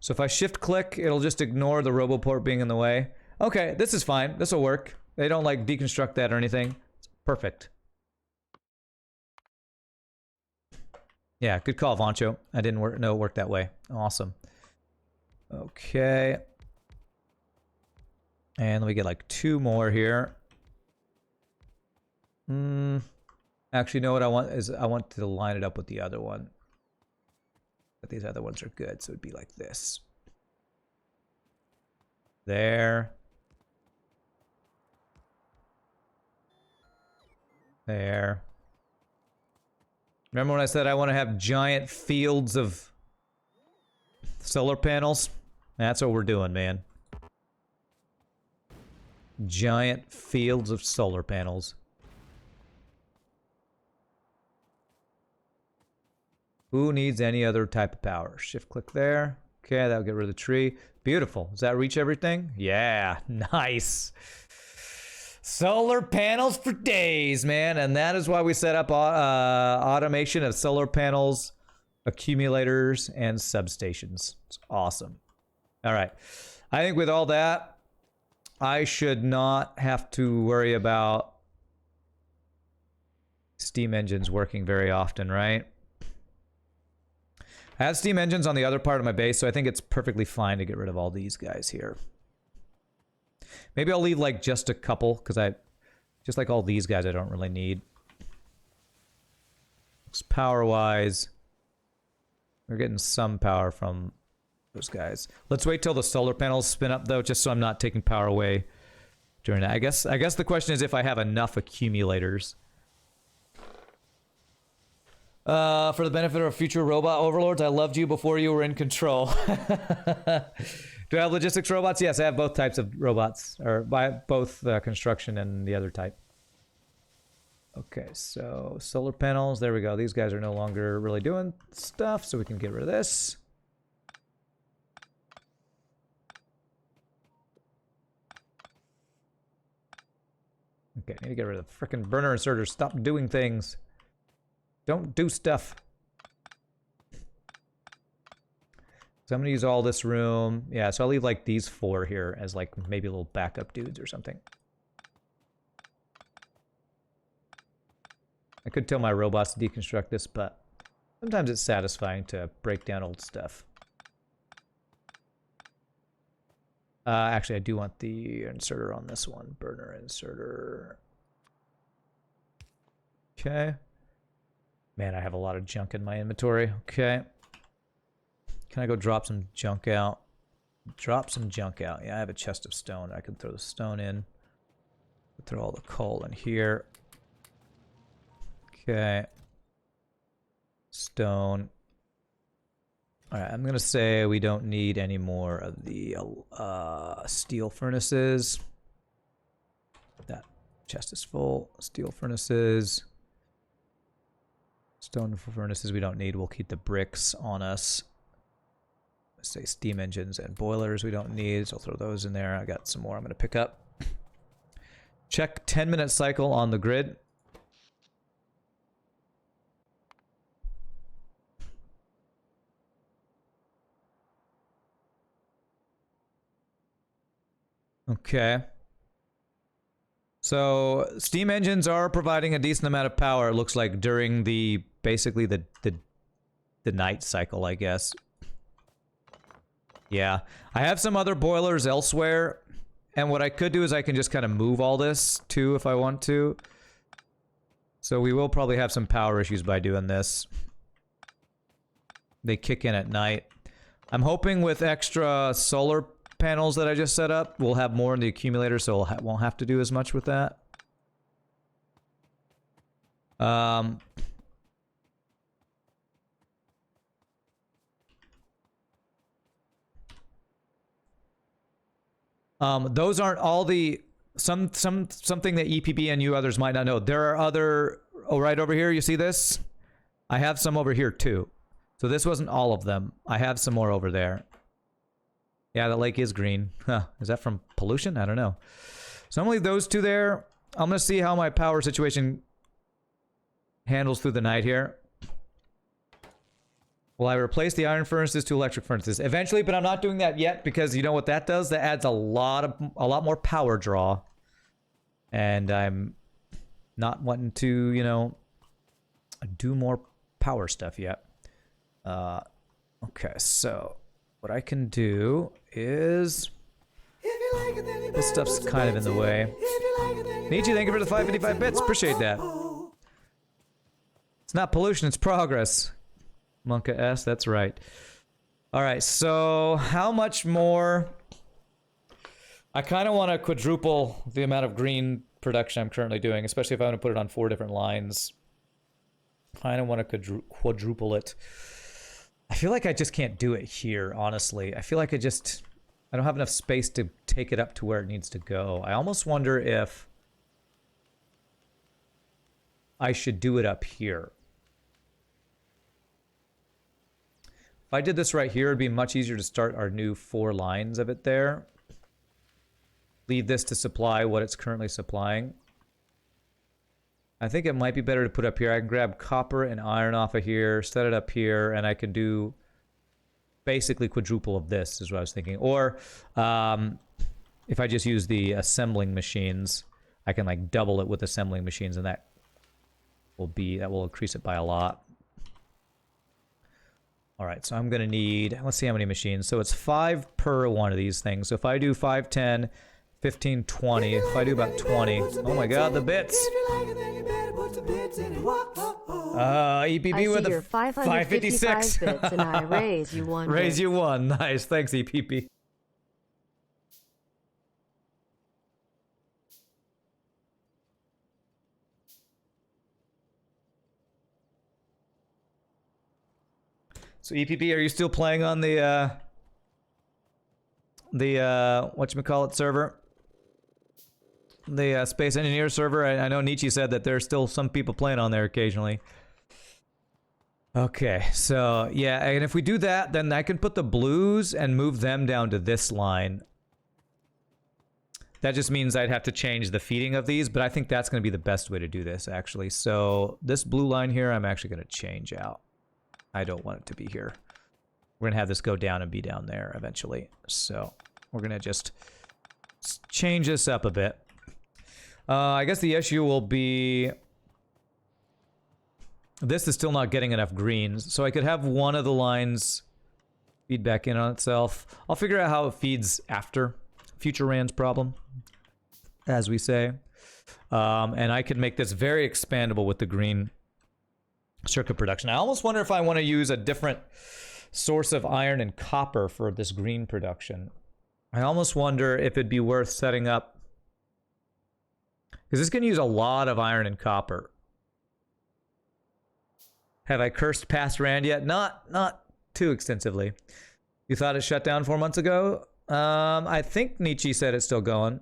if I shift click, it'll just ignore the roboport being in the way. Okay, this is fine. This will work. They don't like deconstruct that or anything. It's perfect. Yeah, good call, Vancho. I didn't know it worked that way. Awesome. Okay. And let me get like 2 more here. Actually, you know what I want is I want to line it up with the other one. But these other ones are good, so it'd be like this. There. There. Remember when I said I want to have giant fields of solar panels? That's what we're doing, man. Giant fields of solar panels. Who needs any other type of power? Shift click there. Okay, that'll get rid of the tree. Beautiful. Does that reach everything? Yeah, nice. Solar panels for days, man. And that is why we set up automation of solar panels, accumulators, and substations. It's awesome. All right. I think with all that, I should not have to worry about steam engines working very often, right? I have steam engines on the other part of my base, so I think it's perfectly fine to get rid of all these guys here. Maybe I'll leave like just a couple, because just like all these guys I don't really need. Power-wise, we're getting some power from those guys. Let's wait till the solar panels spin up though, just so I'm not taking power away during that. I guess the question is if I have enough accumulators. For the benefit of future robot overlords, I loved you before you were in control. Do I have logistics robots? Yes, I have both types of robots, or by both construction and the other type. Okay, so solar panels, there we go. These guys are no longer really doing stuff, so we can get rid of this. Okay, need to get rid of the frickin' burner inserters. Stop doing things. Don't do stuff. So I'm gonna use all this room. Yeah, so I'll leave like these 4 here as like maybe little backup dudes or something. I could tell my robots to deconstruct this, but sometimes it's satisfying to break down old stuff. Actually, I do want the inserter on this one. Burner inserter. Okay. Man, I have a lot of junk in my inventory. Okay. Can I go drop some junk out? Drop some junk out. Yeah, I have a chest of stone. I can throw the stone in. Throw all the coal in here. Okay. Stone. Alright, I'm gonna say we don't need any more of the steel furnaces. That chest is full. Steel furnaces. Stone furnaces we don't need. We'll keep the bricks on us. Let's say steam engines and boilers we don't need, so I'll throw those in there. I got some more I'm going to pick up. Check 10-minute cycle on the grid. Okay. So steam engines are providing a decent amount of power, it looks like, during the basically the night cycle, I guess. Yeah. I have some other boilers elsewhere, and what I could do is I can just kind of move all this too if I want to. So we will probably have some power issues by doing this. They kick in at night. I'm hoping with extra solar panels that I just set up, we'll have more in the accumulator, so won't have to do as much with that. Those aren't all the something that EPB and you others might not know. There are other, oh, right over here, you see this? I have some over here too. So this wasn't all of them. I have some more over there. Yeah, the lake is green. Huh, is that from pollution? I don't know. So I'm gonna leave those 2 there. I'm gonna see how my power situation handles through the night here. Will I replace the iron furnaces to electric furnaces? Eventually, but I'm not doing that yet because you know what that does? That adds a lot more power draw. And I'm not wanting to, you know, do more power stuff yet. Okay, so what I can do is... This stuff's kind of in the way. Nietzsche, thank you for the 555 bits. Appreciate that. It's not pollution, it's progress. Monka S, that's right. Alright, so how much more? I kind of want to quadruple the amount of green production I'm currently doing, especially if I want to put it on 4 different lines. I don't want to quadruple it. I feel like I just can't do it here, honestly. I feel like I just... I don't have enough space to take it up to where it needs to go. I almost wonder if I should do it up here. If I did this right here, it'd be much easier to start our new 4 lines of it there. Leave this to supply what it's currently supplying. I think it might be better to put up here. I can grab copper and iron off of here, set it up here, and I can do basically quadruple of this is what I was thinking. Or if I just use the assembling machines, I can like double it with assembling machines, and that will increase it by a lot. All right, so I'm gonna need, let's see how many machines. So it's 5 per one of these things. So if I do 5, 10, 15, 20, if I do about 20, oh my god, the bits. EPP with the 556 bits, and I raise you one. Raise you one. Nice, thanks EPP. So EPP, are you still playing on the whatchamacallit server? The Space Engineer server? I know Nietzsche said that there's still some people playing on there occasionally. Okay, so yeah, and if we do that, then I can put the blues and move them down to this line. That just means I'd have to change the feeding of these, but I think that's going to be the best way to do this, actually. So this blue line here, I'm actually going to change out. I don't want it to be here. We're going to have this go down and be down there eventually. So we're going to just change this up a bit. I guess the issue will be this is still not getting enough greens, so I could have one of the lines feed back in on itself. I'll figure out how it feeds after. Future Rand's problem, as we say. And I could make this very expandable with the green circuit production. I almost wonder if I want to use a different source of iron and copper for this green production. I almost wonder if it'd be worth setting up, because this can use a lot of iron and copper. Have I cursed past Rand yet? Not too extensively. You thought it shut down 4 months ago? I think Nietzsche said it's still going.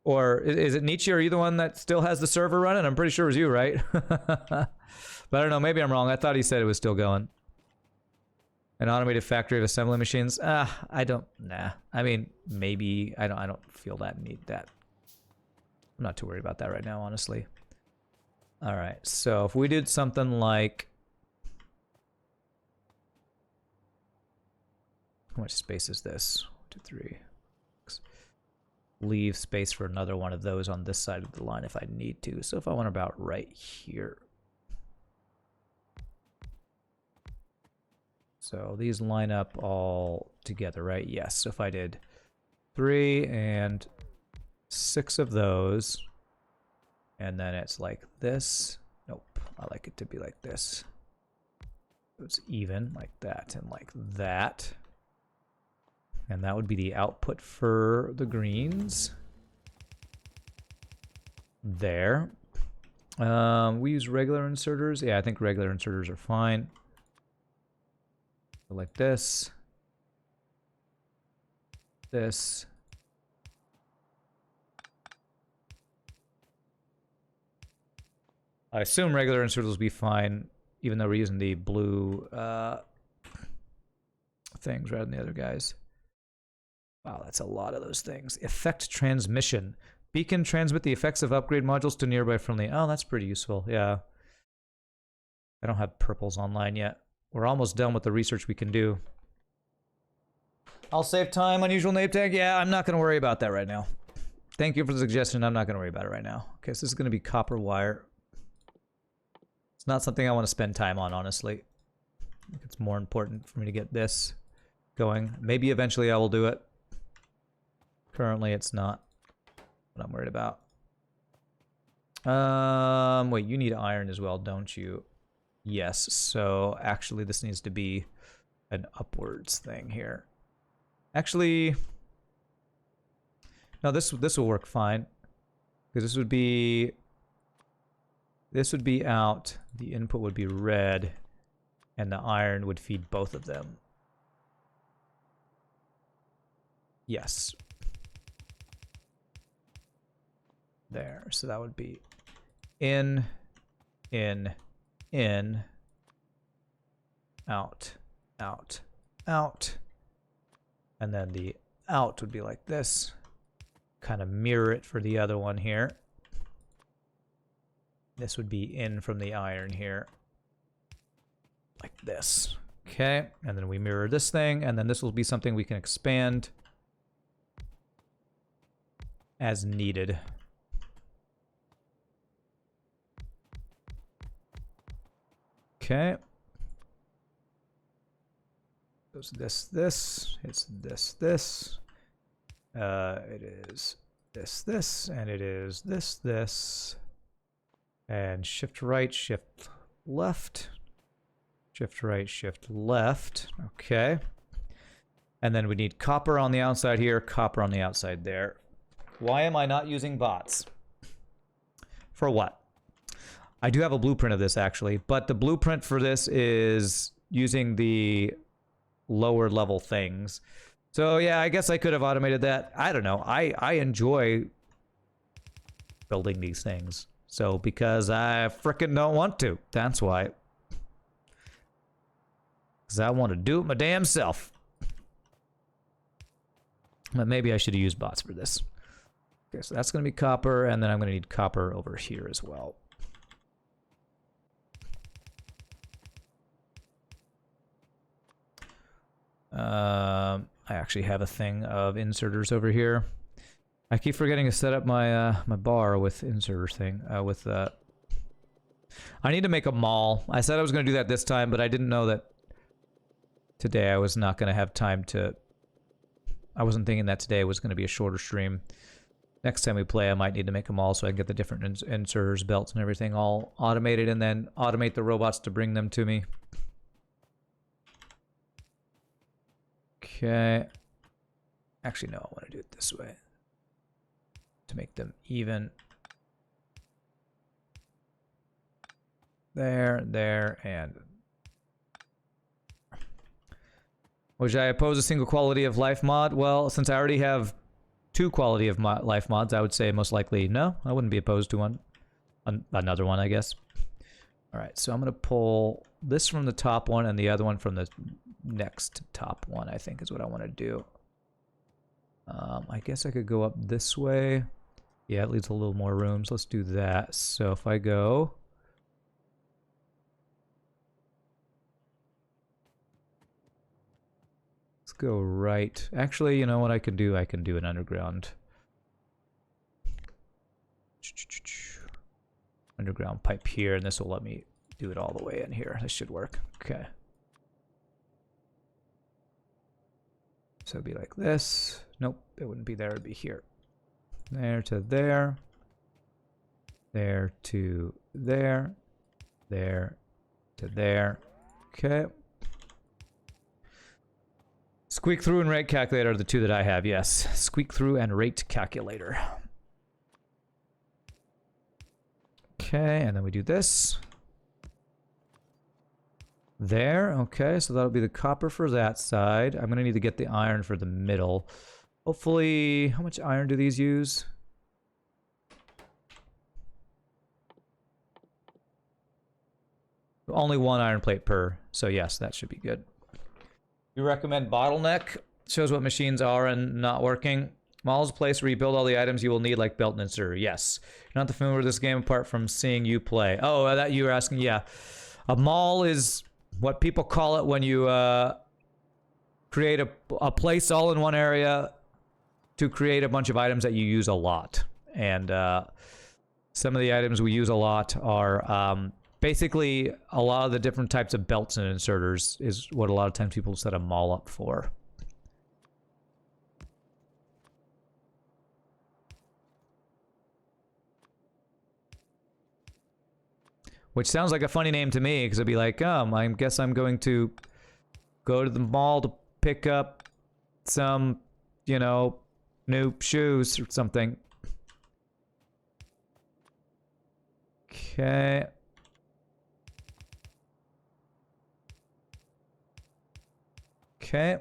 Or is it Nietzsche? Are you the one that still has the server running? I'm pretty sure it was you, right? But I don't know. Maybe I'm wrong. I thought he said it was still going. An automated factory of assembly machines? I don't. Nah. I mean, maybe. I don't feel that need that. I'm not too worried about that right now, honestly. All right. So if we did something like, how much space is this? 1, 2, 3. Leave space for another one of those on this side of the line if I need to. So if I want about right here. So these line up all together, right? Yes. So if I did 3 and 6 of those, and then it's like this. Nope. I like it to be like this. It's even like that and like that. And that would be the output for the greens. There. We use regular inserters. Yeah, I think regular inserters are fine. Like this. This. I assume regular inserters will be fine, even though we're using the blue things rather than the other guys. Wow, that's a lot of those things. Effect transmission. Beacon transmit the effects of upgrade modules to nearby friendly. Oh, that's pretty useful. Yeah. I don't have purples online yet. We're almost done with the research we can do. I'll save time, unusual name tag. Yeah, I'm not going to worry about that right now. Thank you for the suggestion. I'm not going to worry about it right now. Okay, so this is going to be copper wire. It's not something I want to spend time on, honestly. I think it's more important for me to get this going. Maybe eventually I will do it. Currently, it's not what I'm worried about. Wait, you need iron as well, don't you? Yes, so actually this needs to be an upwards thing here. Actually, no, this will work fine. Because this would be out, the input would be red, and the iron would feed both of them. Yes. There. So that would be in, out, out, out. And then the out would be like this. Kind of mirror it for the other one here. This would be in from the iron here. Like this. Okay, and then we mirror this thing, and then this will be something we can expand as needed. Okay. It's this. It's this. It is this, and it is this. And shift right, shift left. Shift right, shift left. Okay. And then we need copper on the outside here, copper on the outside there. Why am I not using bots? For what? I do have a blueprint of this actually, but the blueprint for this is using the lower level things. So yeah, I guess I could have automated that. I don't know. I enjoy building these things. So because I frickin' don't want to. That's why. Because I want to do it my damn self. But maybe I should have used bots for this. Okay, so that's going to be copper, and then I'm going to need copper over here as well. I actually have a thing of inserters over here. I keep forgetting to set up my my bar with inserter thing. I need to make a mall. I said I was going to do that this time, but I didn't know that today I was not going to have time to... I wasn't thinking that today was going to be a shorter stream. Next time we play, I might need to make them all so I can get the different inserters, belts, and everything all automated, and then automate the robots to bring them to me. Okay. Actually, no, I want to do it this way. To make them even. There, and... Would I oppose a single quality of life mod? Well, since I already have 2 quality of life mods, I would say most likely no. I wouldn't be opposed to one. Another one, I guess. Alright, so I'm going to pull this from the top one and the other one from the next top one, I think is what I want to do. I guess I could go up this way. Yeah, it leaves a little more room, so let's do that. So if I go... go right. Actually, you know what I can do? I can do an underground. Underground pipe here, and this will let me do it all the way in here. This should work. Okay. So it'd be like this. Nope, it wouldn't be there. It'd be here. There to there. There to there. There to there. Okay. Squeak through and rate calculator are the 2 that I have, yes. Squeak through and rate calculator. Okay, and then we do this. There, okay, so that'll be the copper for that side. I'm gonna need to get the iron for the middle. Hopefully, how much iron do these use? Only 1 iron plate per, so yes, that should be good. You recommend bottleneck? Shows what machines are and not working. Mall is a place where you build all the items you will need, like belt and insert. Yes. You're not familiar with this game apart from seeing you play. Oh, that you were asking? Yeah. A mall is what people call it when you create a place all in one area to create a bunch of items that you use a lot. And some of the items we use a lot are... basically, a lot of the different types of belts and inserters is what a lot of times people set a mall up for. Which sounds like a funny name to me, because it'd be like, I guess I'm going to go to the mall to pick up some, you know, new shoes or something. Okay. Okay.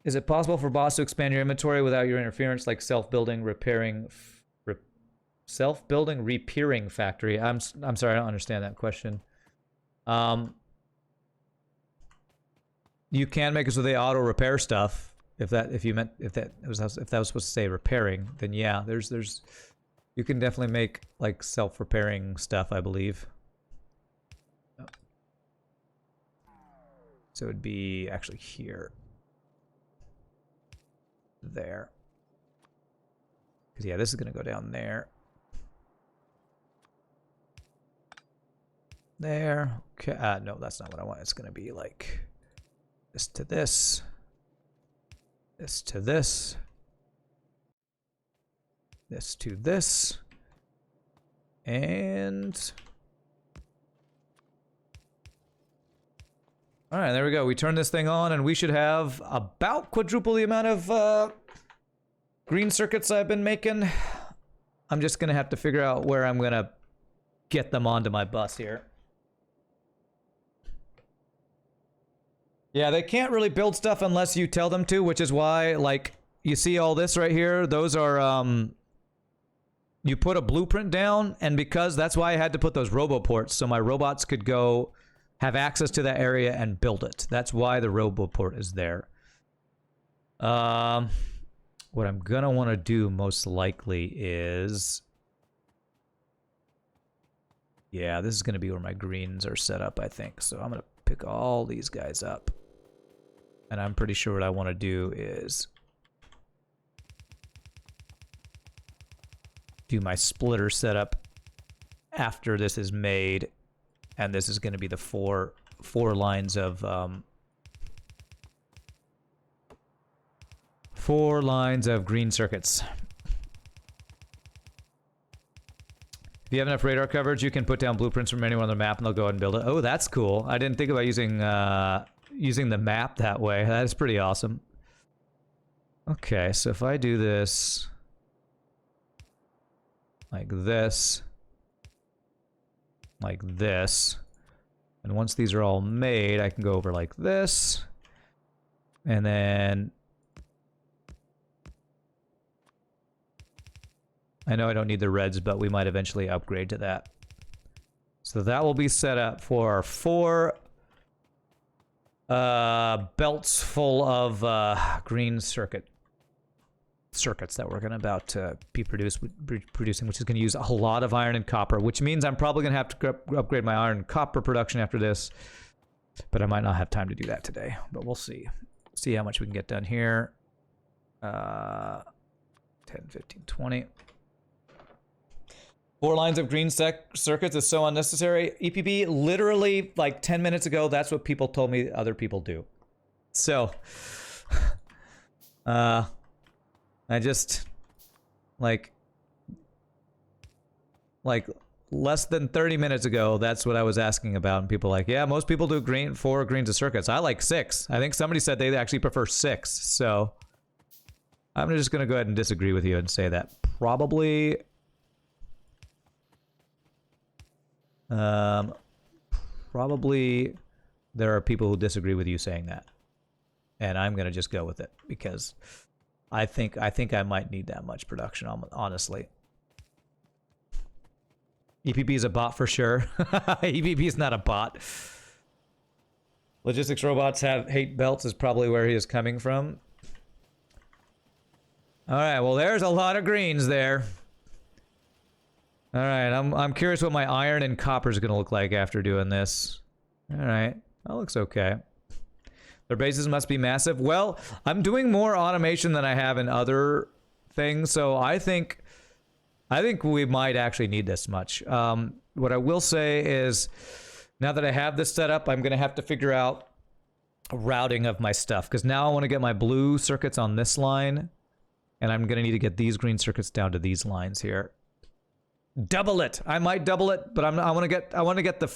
Is it possible for boss to expand your inventory without your interference, like self-building, self-building, repairing factory? I'm sorry, I don't understand that question. You can make it so they auto repair stuff. If that was supposed to say repairing, then yeah, there's you can definitely make like self-repairing stuff, I believe. So it'd be actually here. There. Because yeah, this is gonna go down there. There. Okay. No, that's not what I want. It's gonna be like this to this. This to this. This to this. And all right, there we go. We turn this thing on and we should have about quadruple the amount of green circuits I've been making. I'm just gonna have to figure out where I'm gonna get them onto my bus here. Yeah, they can't really build stuff unless you tell them to, which is why, like, you see all this right here? Those are, you put a blueprint down, and because that's why I had to put those roboports, so my robots could go have access to that area and build it. That's why the roboport is there. What I'm gonna want to do most likely is... Yeah, this is gonna be where my greens are set up, I think. So I'm gonna pick all these guys up. And I'm pretty sure what I want to do is do my splitter setup after this is made, and this is going to be the four lines of green circuits. If you have enough radar coverage, you can put down blueprints from anywhere on the map, and they'll go ahead and build it. Oh, that's cool. I didn't think about using the map that way. That is pretty awesome. Okay, so if I do this like this, and once these are all made, I can go over like this, and then I know I don't need the reds, but we might eventually upgrade to that. So that will be set up for 4 belts full of green circuits that we're about to be producing, which is going to use a lot of iron and copper, which means I'm probably going to have to upgrade my iron and copper production after this, but I might not have time to do that today, but we'll see. See how much we can get done here. 10, 15, 20. 4 lines of green circuits is so unnecessary. EPB, literally like 10 minutes ago, that's what people told me other people do. So, I just, like less than 30 minutes ago, that's what I was asking about. And people are like, yeah, most people do 4 greens of circuits. I like 6. I think somebody said they actually prefer 6. So, I'm just going to go ahead and disagree with you and say that probably... probably there are people who disagree with you saying that, and I'm gonna just go with it because I think I might need that much production, honestly. EPB is a bot for sure. EPB is not a bot. Logistics robots hate belts is probably where he is coming from. All right, well there's a lot of greens there. All right, I'm curious what my iron and copper is going to look like after doing this. All right, that looks okay. Their bases must be massive. Well, I'm doing more automation than I have in other things, so I think we might actually need this much. What I will say is, now that I have this set up, I'm going to have to figure out routing of my stuff, because now I want to get my blue circuits on this line, and I'm going to need to get these green circuits down to these lines here. Double it. I might double it, but I want to get the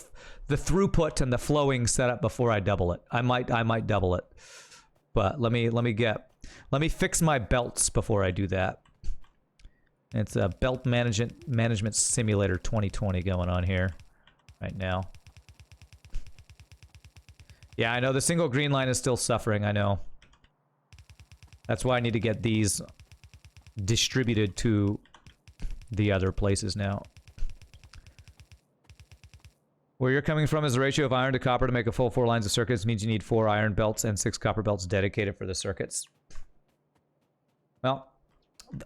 throughput and the flowing set up before I double it. I might double it, but let me fix my belts before I do that. It's a belt management simulator 2020 going on here right now. Yeah, I know the single green line is still suffering, I know. That's why I need to get these distributed to the other places now. Where you're coming from is the ratio of iron to copper to make a full 4 lines of circuits means you need 4 iron belts and 6 copper belts dedicated for the circuits. Well,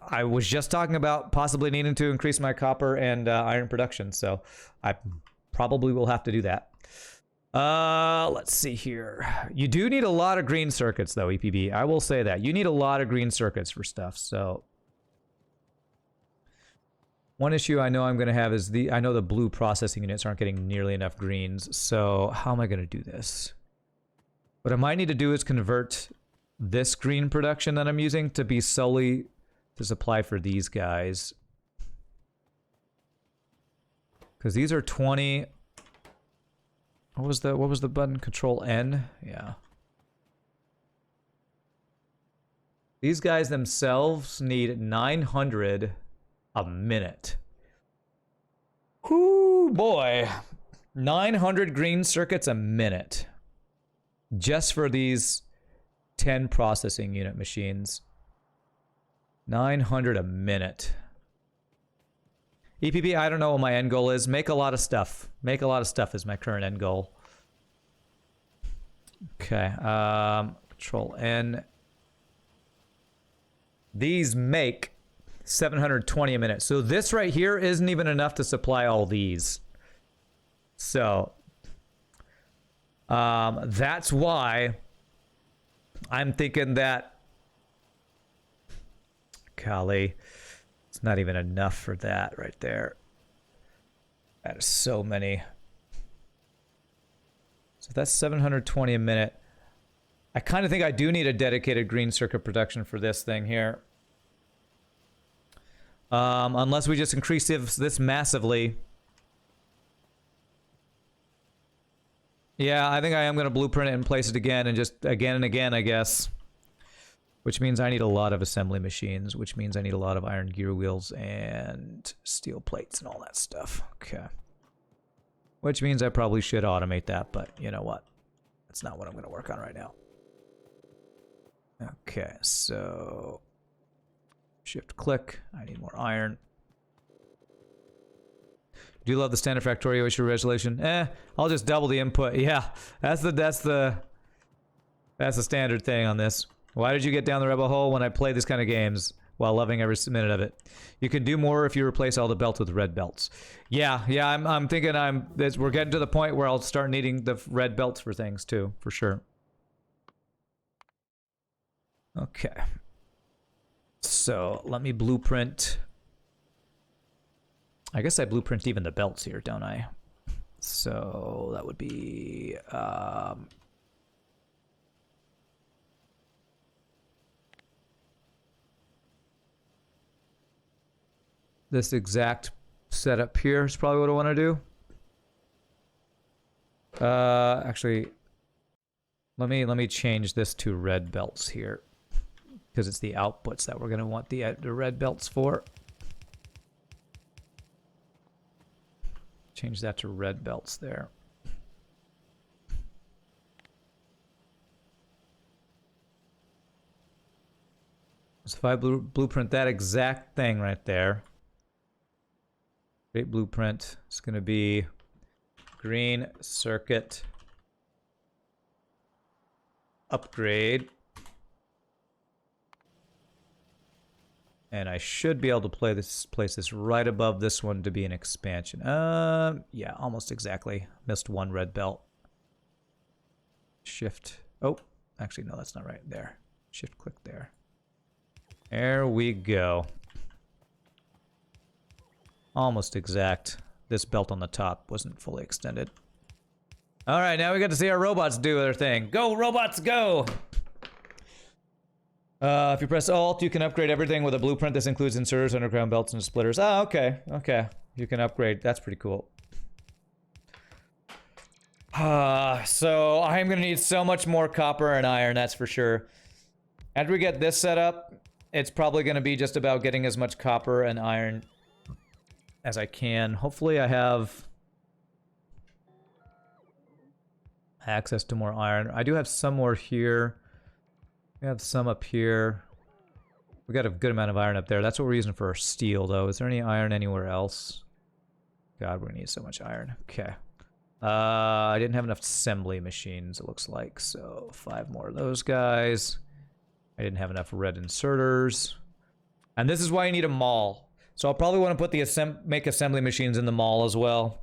I was just talking about possibly needing to increase my copper and iron production, so I probably will have to do that. Let's see here. You do need a lot of green circuits, though, EPB. I will say that. You need a lot of green circuits for stuff, so... One issue I know I'm going to have is I know the blue processing units aren't getting nearly enough greens, so how am I going to do this? What I might need to do is convert this green production that I'm using to be solely to supply for these guys. Because these are 20... What was the button? Control N? Yeah. These guys themselves need 900 a minute. Whoo, boy. 900 green circuits a minute. Just for these 10 processing unit machines. 900 a minute. EPP, I don't know what my end goal is. Make a lot of stuff. Make a lot of stuff is my current end goal. Okay. Control N. These make 720 a minute. So this right here isn't even enough to supply all these. So that's why I'm thinking that, golly, it's not even enough for that right there. That is so many. So that's 720 a minute. I kind of think I do need a dedicated green circuit production for this thing here. Unless we just increase this massively. Yeah, I think I am going to blueprint it and place it again and just again and again, I guess. Which means I need a lot of assembly machines, which means I need a lot of iron gear wheels and steel plates and all that stuff. Okay. Which means I probably should automate that, but you know what? That's not what I'm going to work on right now. Okay, so... Shift click. I need more iron. Do you love the standard Factorio issue resolution? I'll just double the input. Yeah, that's the standard thing on this. Why did you get down the rabbit hole when I play this kind of games while loving every minute of it? You can do more if you replace all the belts with red belts. Yeah, I'm thinking we're getting to the point where I'll start needing the red belts for things too, for sure. Okay. So, let me blueprint. I guess I blueprint even the belts here, don't I? So, that would be... this exact setup here is probably what I want to do. Actually, let me change this to red belts here. Because it's the outputs that we're going to want the red belts for. Change that to red belts there. So if I blueprint that exact thing right there. Great blueprint. It's going to be green circuit upgrade. And I should be able to place this right above this one to be an expansion. Yeah, almost exactly. Missed one red belt. Shift. Oh, actually, no, that's not right. There. Shift click there. There we go. Almost exact. This belt on the top wasn't fully extended. All right, now we got to see our robots do their thing. Go, robots, go! If you press Alt, you can upgrade everything with a blueprint. This includes inserters, underground belts, and splitters. Ah, okay. Okay. You can upgrade. That's pretty cool. So I'm going to need so much more copper and iron, that's for sure. After we get this set up, it's probably going to be just about getting as much copper and iron as I can. Hopefully I have access to more iron. I do have some more here. We have some up here. We got a good amount of iron up there. That's what we're using for our steel, though. Is there any iron anywhere else? God, we're gonna need so much iron. Okay. I didn't have enough assembly machines, it looks like. So 5 more of those guys. I didn't have enough red inserters. And this is why you need a mall. So I'll probably want to put the make assembly machines in the mall as well.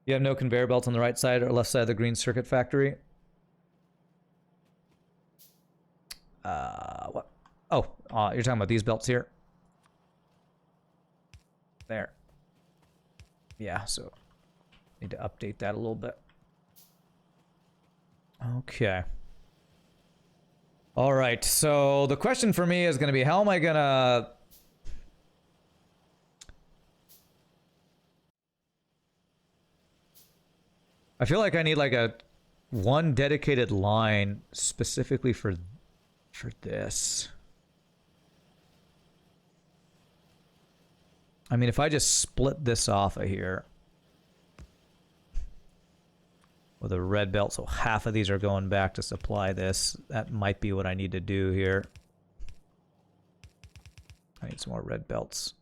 You have no conveyor belts on the right side or left side of the green circuit factory. What? Oh, you're talking about these belts here? There. Yeah, so need to update that a little bit. Okay. All right, so the question for me is going to be, how am I going to... I feel like I need like one dedicated line specifically for this. I mean, if I just split this off of here with a red belt, so half of these are going back to supply this, that might be what I need to do here. I need some more red belts.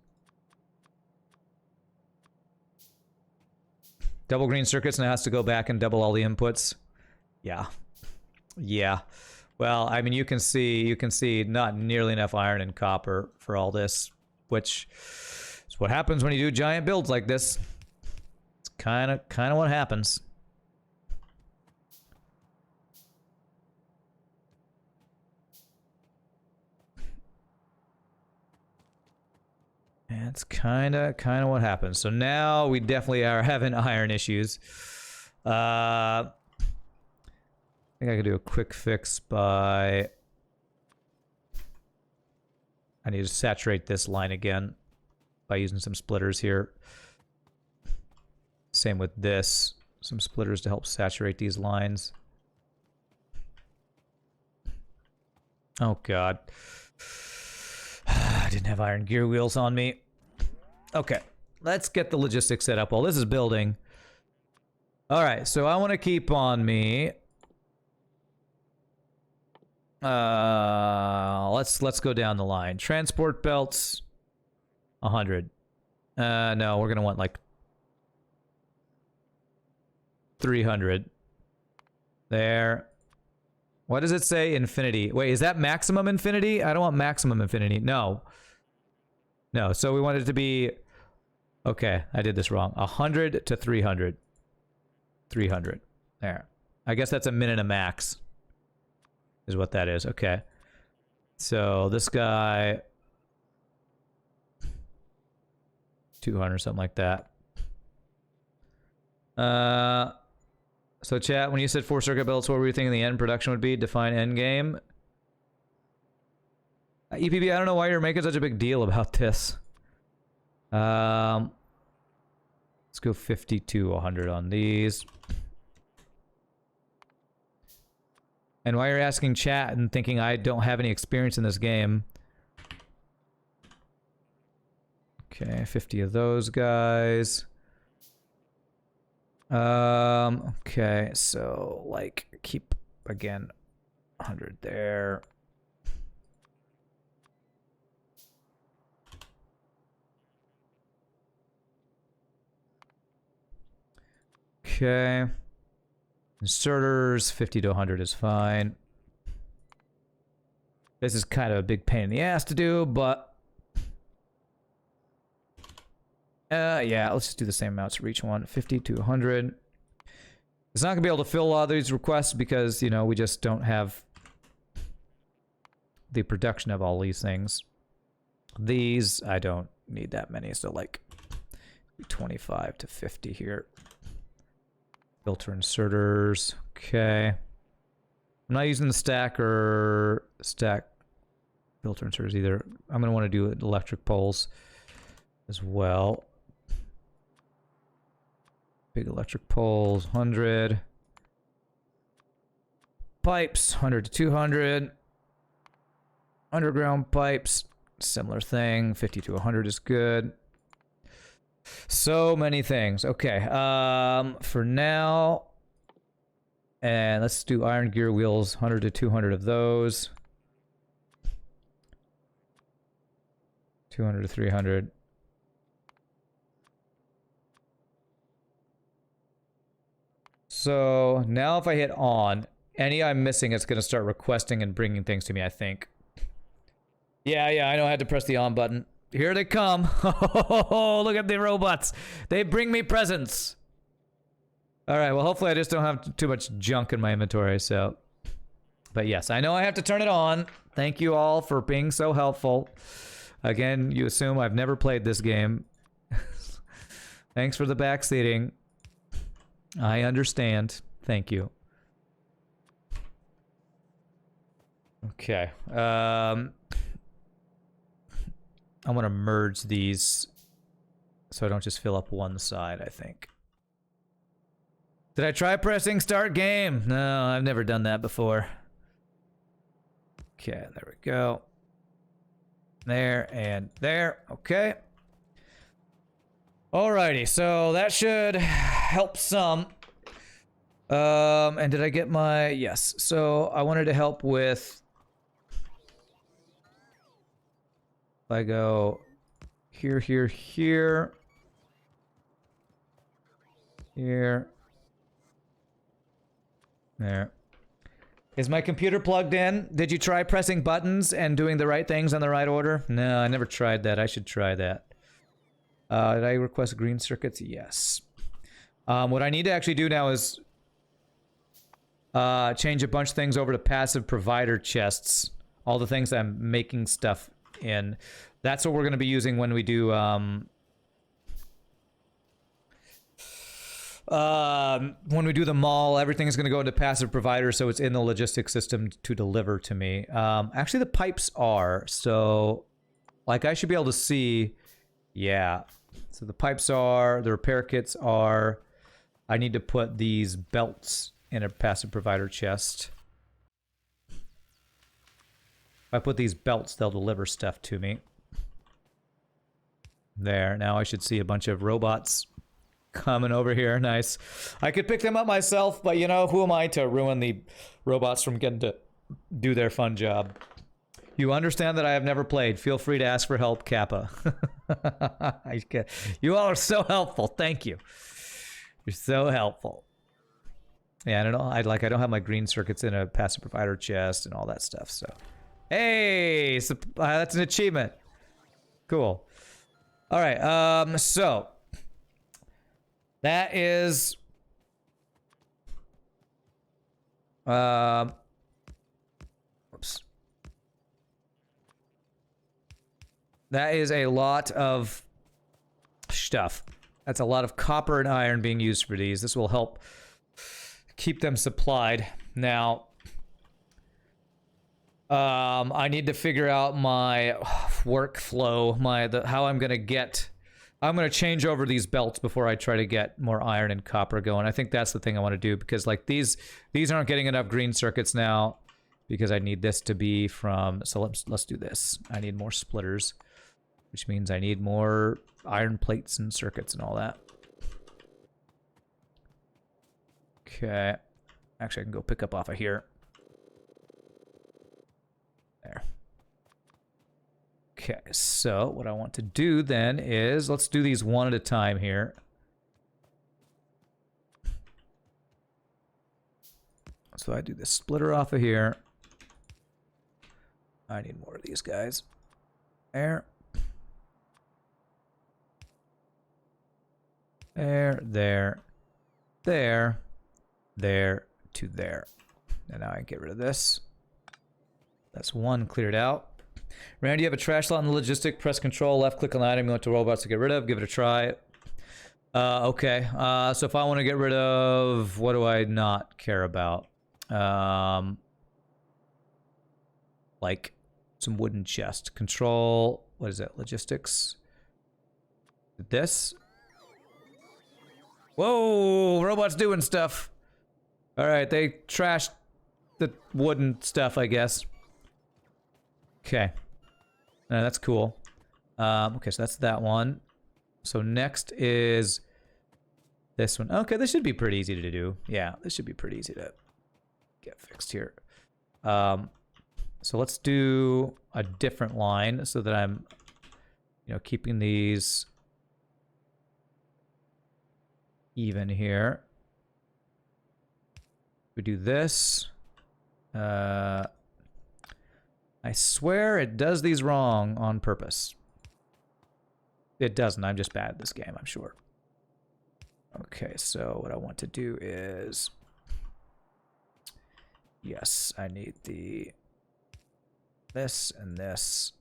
Double green circuits now has to go back and double all the inputs. Yeah. Yeah. Well, I mean, you can see not nearly enough iron and copper for all this, which is what happens when you do giant builds like this. It's kind of what happens. That's kind of what happens. So now we definitely are having iron issues. I think I could do a quick fix by... I need to saturate this line again by using some splitters here. Same with this. Some splitters to help saturate these lines. Oh god. I didn't have iron gear wheels on me. Okay, let's get the logistics set up while this is building. Alright, so I want to keep on me. Let's go down the line. Transport belts, 100. No, we're gonna want like 300. There. What does it say? Infinity. Wait, is that maximum infinity? I don't want maximum infinity. No. No, so we want it to be... Okay, I did this wrong. 100 to 300. 300. There. I guess that's a min and a max. Is what that is. Okay. So this guy... 200, something like that. So chat, when you said 4 circuit belts, what were you thinking the end production would be? Define end game. EPB, I don't know why you're making such a big deal about this. Let's go 50 to 100 on these. And why you're asking chat and thinking I don't have any experience in this game. Okay, 50 of those guys. Okay, so like keep again 100 there. Okay. Inserters 50 to 100 is fine. This is kind of a big pain in the ass to do, but yeah, let's just do the same amounts for each one. 50 to 100. It's not going to be able to fill a lot of these requests because, you know, we just don't have the production of all these things. These, I don't need that many, so like 25 to 50 here. Filter inserters. Okay. I'm not using the stack filter inserters either. I'm going to want to do electric poles as well. Big electric poles, 100. Pipes, 100 to 200. Underground pipes, similar thing. 50 to 100 is good. So many things. Okay, for now, And let's do iron gear wheels, 100 to 200 of those. 200 to 300. So now if I hit on, any I'm missing, it's going to start requesting and bringing things to me, I think. Yeah, I know I had to press the on button. Here they come. Oh, look at the robots. They bring me presents. All right, well, hopefully I just don't have too much junk in my inventory, so. But yes, I know I have to turn it on. Thank you all for being so helpful. Again, you assume I've never played this game. Thanks for the backseating. I understand. Thank you. Okay. I'm going to merge these so I don't just fill up one side, I think. Did I try pressing start game? No, I've never done that before. Okay, there we go. There and there. Okay. Alrighty, so that should help some. And did I get my... Yes. So I wanted to help with... If I go here, here, here. Here. There. Is my computer plugged in? Did you try pressing buttons and doing the right things on the right order? No, I never tried that. I should try that. Did I request green circuits? Yes. What I need to actually do now is change a bunch of things over to passive provider chests. All the things I'm making stuff in. That's what we're going to be using when we do the mall. Everything is going to go into passive provider, so it's in the logistics system to deliver to me. Actually, the pipes are, so like I should be able to see. Yeah. So the pipes are, the repair kits are. I need to put these belts in a passive provider chest. If I put these belts, they'll deliver stuff to me. There. Now I should see a bunch of robots coming over here. Nice. I could pick them up myself, but you know, who am I to ruin the robots from getting to do their fun job? You understand that I have never played. Feel free to ask for help, Kappa. You all are so helpful. Thank you. You're so helpful. Yeah, I don't know. I don't have my green circuits in a passive provider chest and all that stuff. So, hey, that's an achievement. Cool. All right. So that is. Whoops. That is a lot of stuff. That's a lot of copper and iron being used for these. This will help keep them supplied. Now, I need to figure out my workflow, how I'm gonna change over these belts before I try to get more iron and copper going. I think that's the thing I want to do, because like these aren't getting enough green circuits now, because I need this to be from. So let's do this. I need more splitters, which means I need more iron plates and circuits and all that. Okay. Actually, I can go pick up off of here. There. Okay, so what I want to do then is, let's do these one at a time here. So I do this splitter off of here. I need more of these guys. There. There, to there. And now I can get rid of this. That's one cleared out. Randy, you have a trash slot in the logistic. Press control, left click on the item you want to robots to get rid of. Give it a try. Okay. So if I want to get rid of, what do I not care about? Like some wooden chest. Control, what is it? Logistics. This. Whoa, robots doing stuff. All right, they trashed the wooden stuff, I guess. Okay. That's cool. Okay, so that's that one. So next is this one. Okay, this should be pretty easy to do. Yeah, this should be pretty easy to get fixed here. So let's do a different line so that I'm, you know, keeping these even here. We do this. I swear it does these wrong on purpose. It doesn't. I'm just bad at this game, I'm sure. Okay, so what I want to do is... Yes, I need this and this.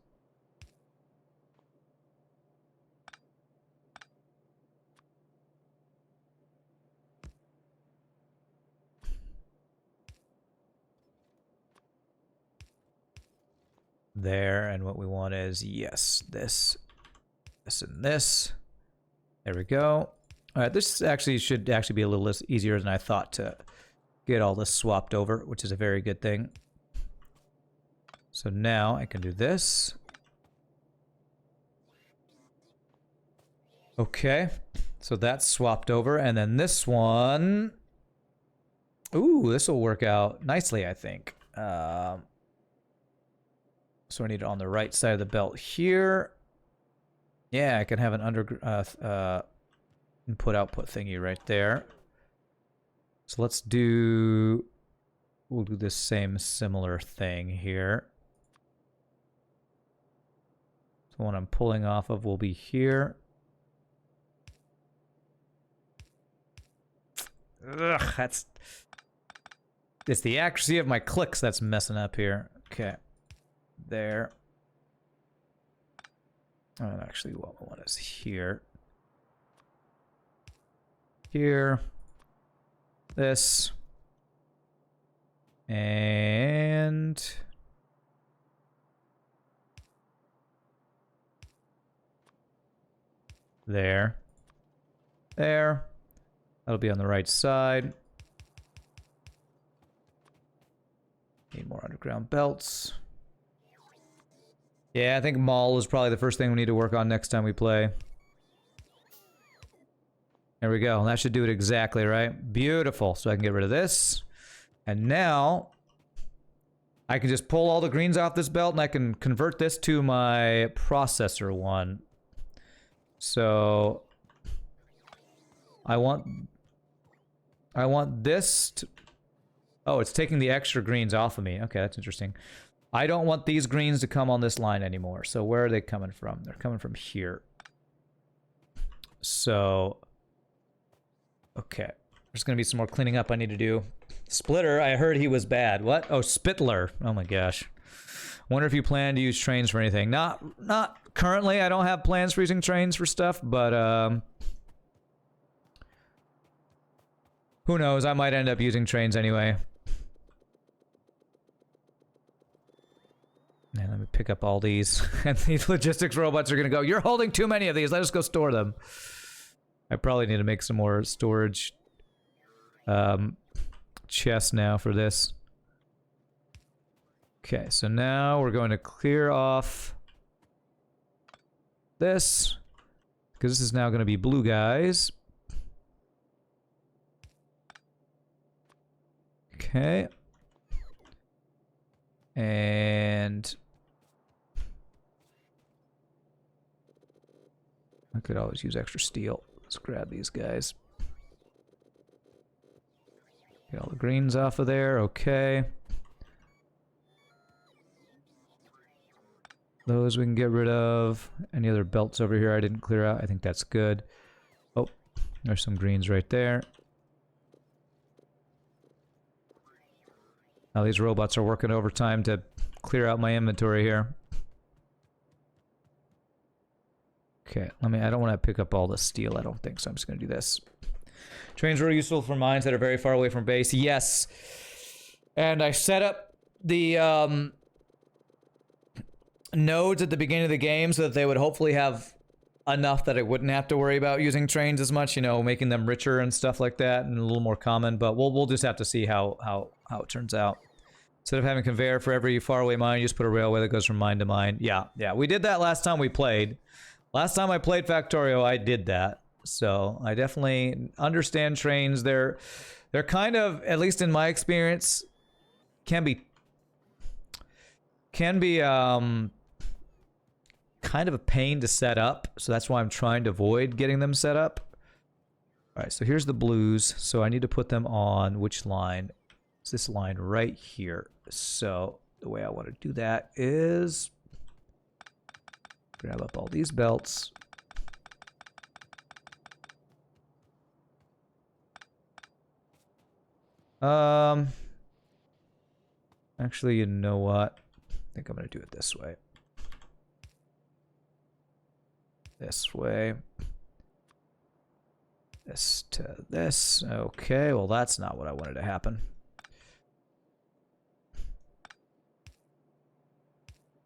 There, and what we want is, yes, this and this. There we go. All right, this actually should be a little less easier than I thought to get all this swapped over, which is a very good thing. So now I can do this. Okay, so that's swapped over, and then this one... Ooh, this will work out nicely, I think. So I need it on the right side of the belt here. Yeah, I can have an input-output thingy right there. So let's do... We'll do this same similar thing here. So what I'm pulling off of will be here. Ugh, that's... It's the accuracy of my clicks that's messing up here. Okay. There. And actually what I want is here. Here. This. And... There. There. That'll be on the right side. Need more underground belts. Yeah, I think Maul is probably the first thing we need to work on next time we play. There we go. That should do it exactly, right? Beautiful. So I can get rid of this. And now I can just pull all the greens off this belt and I can convert this to my processor one. So I want this to... Oh, it's taking the extra greens off of me. Okay, that's interesting. I don't want these greens to come on this line anymore. So where are they coming from? They're coming from here. So, okay. There's going to be some more cleaning up I need to do. Splitter, I heard he was bad. What? Oh, Spittler. Oh my gosh. Wonder if you plan to use trains for anything. Not currently. I don't have plans for using trains for stuff, but who knows? I might end up using trains anyway. And let me pick up all these. And these logistics robots are going to go, you're holding too many of these. Let us go store them. I probably need to make some more storage chests now for this. Okay, so now we're going to clear off this. Because this is now going to be blue guys. Okay. And I could always use extra steel. Let's grab these guys. Get all the greens off of there. Okay. Those we can get rid of. Any other belts over here I didn't clear out? I think that's good. Oh, there's some greens right there. Now these robots are working overtime to clear out my inventory here. Okay, I don't want to pick up all the steel, I don't think, so I'm just going to do this. Trains were useful for mines that are very far away from base. Yes. And I set up the nodes at the beginning of the game so that they would hopefully have enough that I wouldn't have to worry about using trains as much, you know, making them richer and stuff like that and a little more common, but we'll just have to see how it turns out. Instead of having a conveyor for every faraway mine, you just put a railway that goes from mine to mine. Yeah, we did that last time we played. Last time I played Factorio, I did that. So I definitely understand trains. They're kind of, at least in my experience, can be kind of a pain to set up, so that's why I'm trying to avoid getting them set up. All right, so here's the blues. So I need to put them on which line? It's this line right here. So the way I want to do that is grab up all these belts. Actually, you know what? I think I'm going to do it this way. This way. This to this. Okay, well, that's not what I wanted to happen.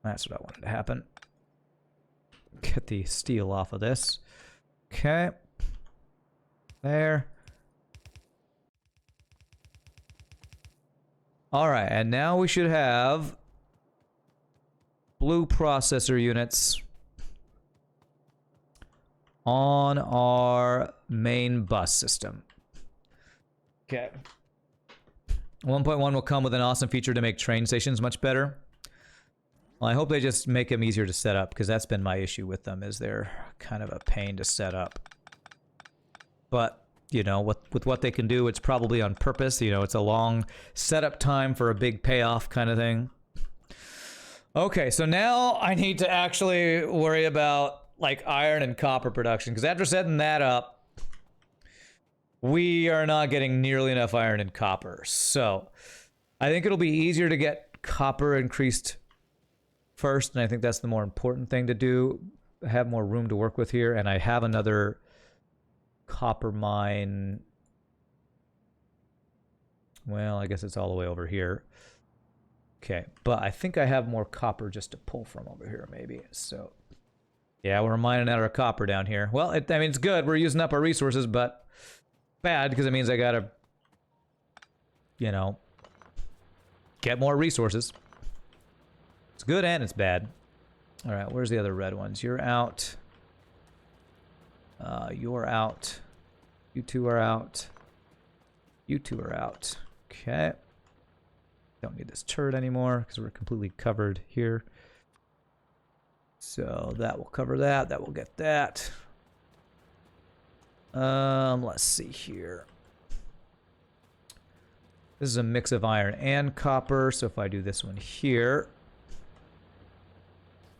That's what I wanted to happen. Get the steel off of this. Okay. There. All right, and now we should have blue processor units on our main bus system. Okay. 1.1 will come with an awesome feature to make train stations much better. Well, I hope they just make them easier to set up, because that's been my issue with them, is they're kind of a pain to set up. But, you know, with what they can do, it's probably on purpose. You know, it's a long setup time for a big payoff kind of thing. Okay, so now I need to actually worry about like iron and copper production, because after setting that up, we are not getting nearly enough iron and copper. So I think it'll be easier to get copper increased first, and I think that's the more important thing to do. Have more room to work with here, and I have another copper mine. Well, I guess it's all the way over here. Okay, but I think I have more copper just to pull from over here, maybe. So yeah, we're mining out our copper down here. Well, I mean, it's good. We're using up our resources, but bad because it means I gotta, you know, get more resources. It's good and it's bad. All right, where's the other red ones? You're out. You're out. You two are out. You two are out. Okay. Don't need this turret anymore because we're completely covered here. So that will cover that. That will get that. Let's see here. This is a mix of iron and copper. So if I do this one here,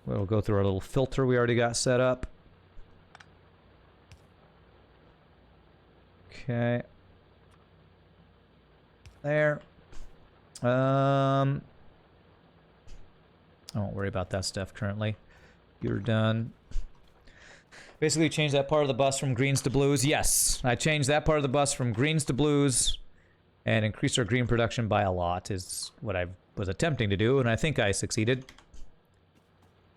we'll go through our little filter we already got set up. Okay. There. I won't worry about that stuff currently. You're done. Basically change that part of the bus from greens to blues. Yes, I changed that part of the bus from greens to blues and increased our green production by a lot is what I was attempting to do, and I think I succeeded.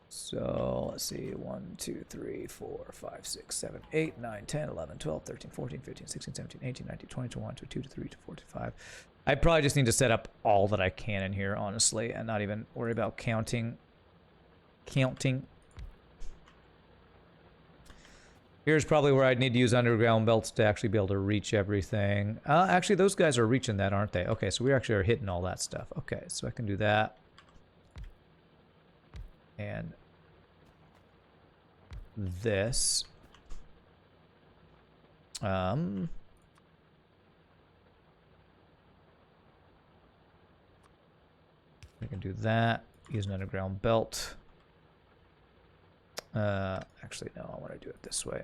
So, let's see. 1, 2, 3, 4, 5, 6, 7, 8, 9, 10, 11, 12, 13, 14, 15, 16, 17, 18, 19, 20, 21, 22, 23, 24, 25. I probably just need to set up all that I can in here, honestly, and not even worry about counting. Here's probably where I'd need to use underground belts to actually be able to reach everything. Actually, those guys are reaching that, aren't they? Okay, so we actually are hitting all that stuff. Okay, so I can do that. And this. I can do that. Use an underground belt. Actually, no, I want to do it this way.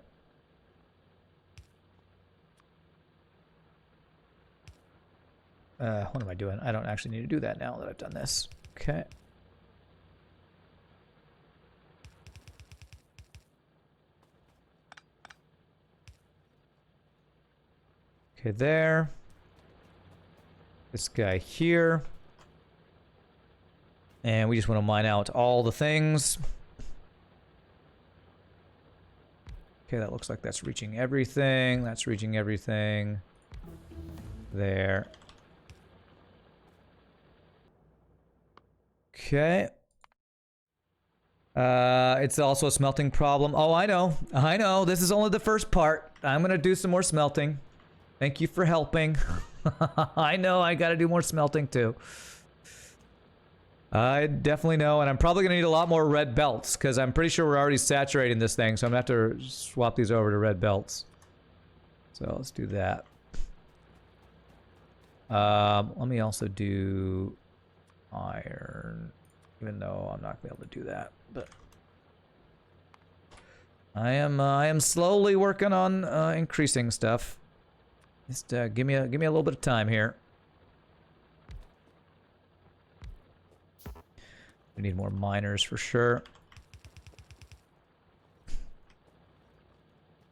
What am I doing? I don't actually need to do that now that I've done this. Okay. Okay, there. This guy here. And we just want to mine out all the things. Okay, that looks like that's reaching everything. That's reaching everything. There. Okay. It's also a smelting problem. Oh, I know. I know. This is only the first part. I'm going to do some more smelting. Thank you for helping. I know I got to do more smelting too. I definitely know, and I'm probably going to need a lot more red belts, because I'm pretty sure we're already saturating this thing, so I'm going to have to swap these over to red belts. So let's do that. Let me also do iron, even though I'm not going to be able to do that, but I am slowly working on increasing stuff. Just give me a little bit of time here. We need more miners for sure.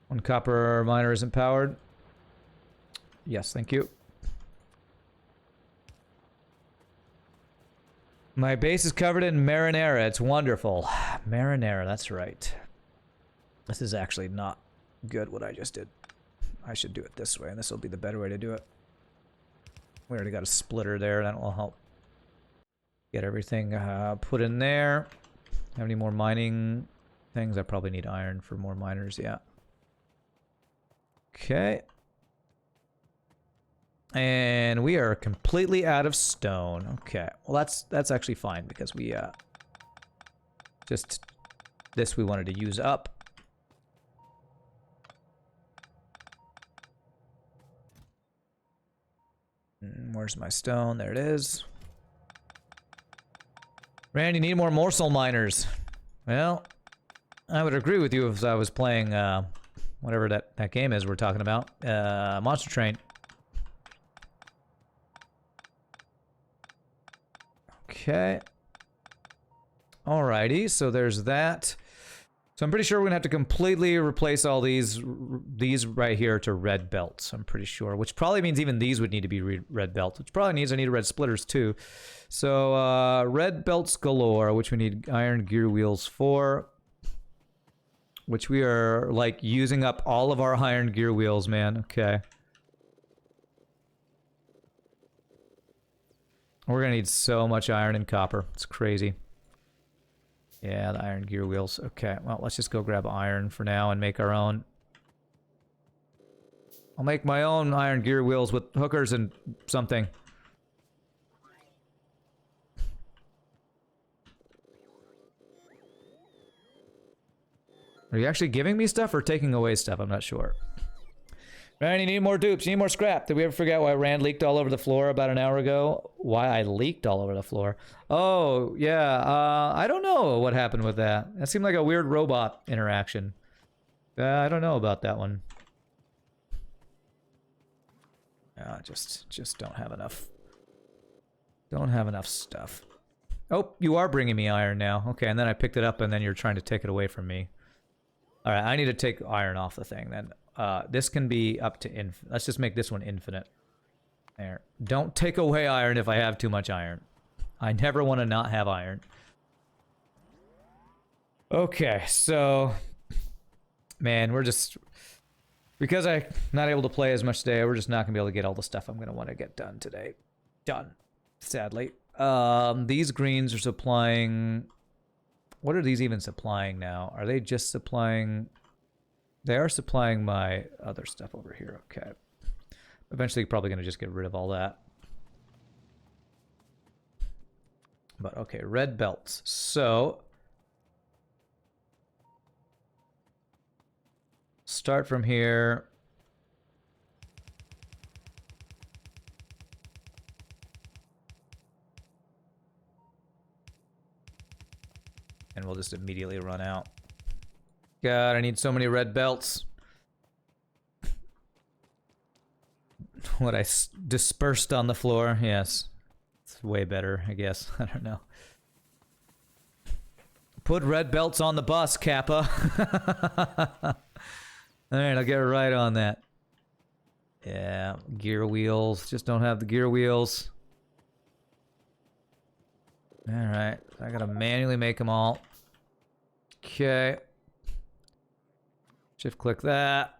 1 copper miner is empowered. Yes, thank you. My base is covered in marinara. It's wonderful. Marinara, that's right. This is actually not good what I just did. I should do it this way, and this will be the better way to do it. We already got a splitter there. That will help get everything put in there. Have any more mining things? I probably need iron for more miners, yeah. Okay. And we are completely out of stone. Okay. Well, that's actually fine because we just this we wanted to use up. Where's my stone? There it is. Randy, need more morsel miners. Well, I would agree with you if I was playing whatever that game is we're talking about. Monster Train. Okay. Alrighty, so there's that. So I'm pretty sure we're gonna have to completely replace all these right here to red belts. I'm pretty sure, which probably means even these would need to be red belts, which probably means I need red splitters too. So red belts galore, which we need iron gear wheels for, which we are like using up all of our iron gear wheels, man. Okay. We're gonna need so much iron and copper. It's crazy. Yeah, the iron gear wheels. Okay, well, let's just go grab iron for now and make our own. I'll make my own iron gear wheels with hookers and something. Are you actually giving me stuff or taking away stuff? I'm not sure. Rand, you need more dupes. You need more scrap. Did we ever forget why Rand leaked all over the floor about an hour ago? Why I leaked all over the floor? Oh, yeah. I don't know what happened with that. That seemed like a weird robot interaction. I don't know about that one. Just don't have enough. Don't have enough stuff. Oh, you are bringing me iron now. Okay, and then I picked it up and then you're trying to take it away from me. All right, I need to take iron off the thing then. This can be up to infinite. Let's just make this one infinite. There. Don't take away iron if I have too much iron. I never want to not have iron. Okay, so... Man, we're just... Because I'm not able to play as much today, we're just not going to be able to get all the stuff I'm going to want to get done today. Done. Sadly. These greens are supplying... What are these even supplying now? Are they just supplying... They are supplying my other stuff over here. Okay. Eventually, probably going to just get rid of all that. But okay, red belts. So... Start from here. And we'll just immediately run out. God, I need so many red belts. What I dispersed on the floor, yes. It's way better, I guess. I don't know. Put red belts on the bus, Kappa. Alright, I'll get right on that. Yeah, gear wheels. Just don't have the gear wheels. Alright, I gotta manually make them all. Okay. Shift click that.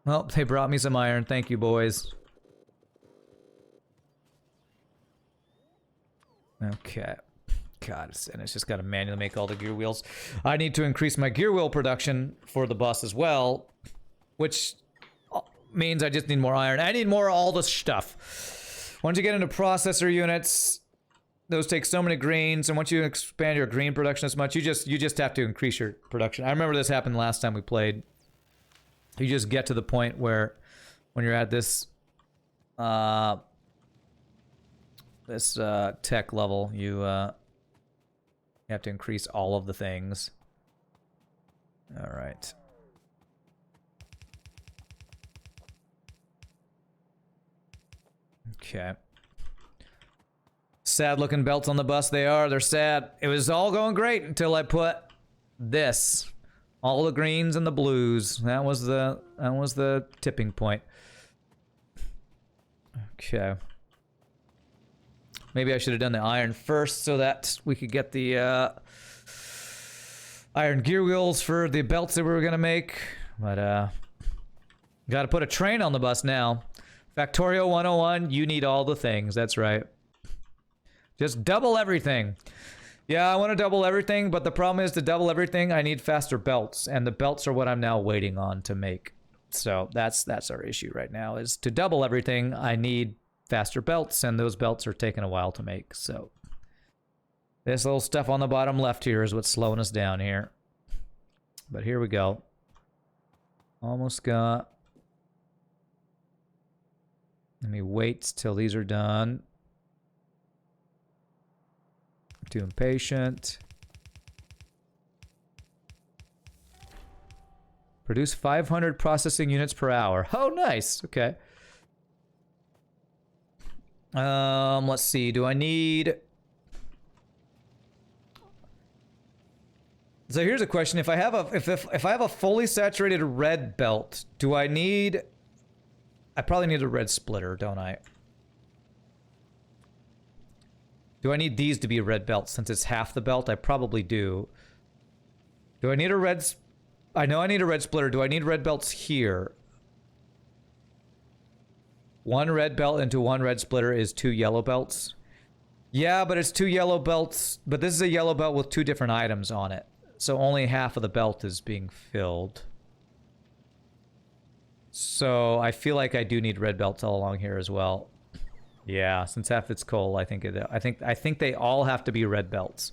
Well, they brought me some iron. Thank you, boys. Okay. God, and it's just got to manually make all the gear wheels. I need to increase my gear wheel production for the bus as well, which means I just need more iron. I need more of all this stuff. Once you get into processor units, those take so many greens, and once you expand your green production as much, you just have to increase your production. I remember this happened last time we played. You just get to the point where when you're at this tech level, you have to increase all of the things. All right. Okay. Sad looking belts on the bus. They are. They're sad. It was all going great until I put this. All the greens and the blues. That was the tipping point. Okay. Maybe I should have done the iron first so that we could get the iron gear wheels for the belts that we were gonna make. But gotta put a train on the bus now. Factorio 101, you need all the things. That's right. Just double everything. Yeah, I want to double everything, but the problem is to double everything, I need faster belts, and the belts are what I'm now waiting on to make. So that's our issue right now, is to double everything, I need faster belts, and those belts are taking a while to make. So this little stuff on the bottom left here is what's slowing us down here. But here we go. Almost got... Let me wait till these are done. Too impatient. Produce 500 processing units per hour. Oh, nice. Okay. Let's see. Do I need... So here's a question. If I have a if I have a fully saturated red belt, do I need... I probably need a red splitter, don't I? Do I need these to be red belts since it's half the belt? I probably do. Do I need a red... I know I need a red splitter. Do I need red belts here? One red belt into one red splitter is 2 yellow belts. Yeah, but it's 2 yellow belts. But this is a yellow belt with 2 different items on it. So only half of the belt is being filled. So I feel like I do need red belts all along here as well. Yeah, since half it's coal, I think they all have to be red belts.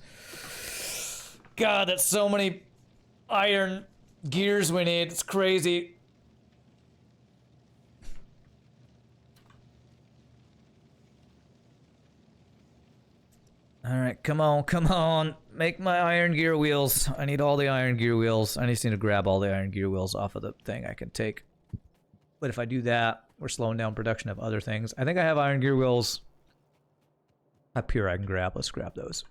God, that's so many iron gears we need. It's crazy. All right, come on, come on. Make my iron gear wheels. I need all the iron gear wheels. I just need to grab all the iron gear wheels off of the thing I can take. But if I do that, we're slowing down production of other things. I think I have iron gear wheels up here I can grab. Let's grab those.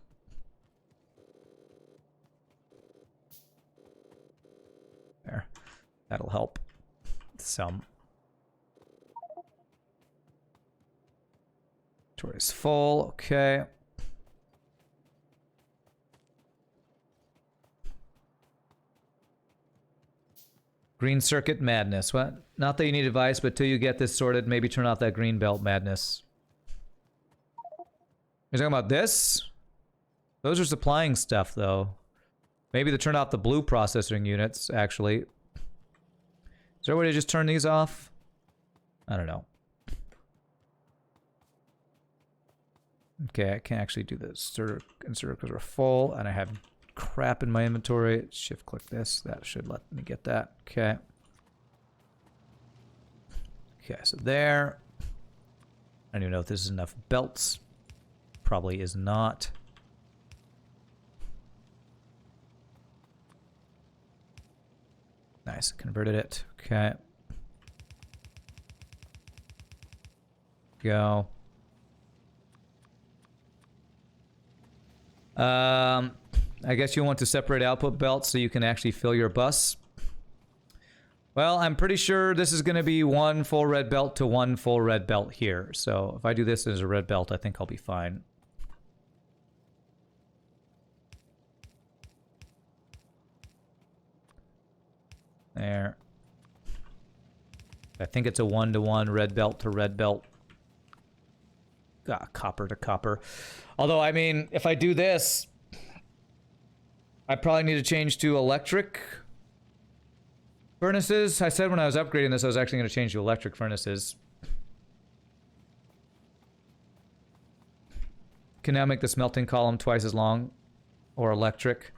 There. That'll help some. Inventory's full. Okay. Green circuit madness. What? Not that you need advice, but till you get this sorted, maybe turn off that green belt madness. You're talking about this? Those are supplying stuff, though. Maybe to turn off the blue processing units, actually. Is there a way to just turn these off? I don't know. Okay, I can't actually do this. Insert because we're full, and I have crap in my inventory. Shift click this. That should let me get that. Okay. Okay, so there. I don't even know if this is enough belts. Probably is not. Nice, converted it. Okay. Go. I guess you want to separate output belts so you can actually fill your bus. Well, I'm pretty sure this is going to be one full red belt to one full red belt here. So if I do this as a red belt, I think I'll be fine. There. I think it's a 1-to-1 red belt to red belt. Copper to copper. Although, I mean, if I do this, I probably need to change to electric furnaces. I said when I was upgrading this, I was actually going to change to electric furnaces. can now make the smelting column twice as long. Or electric.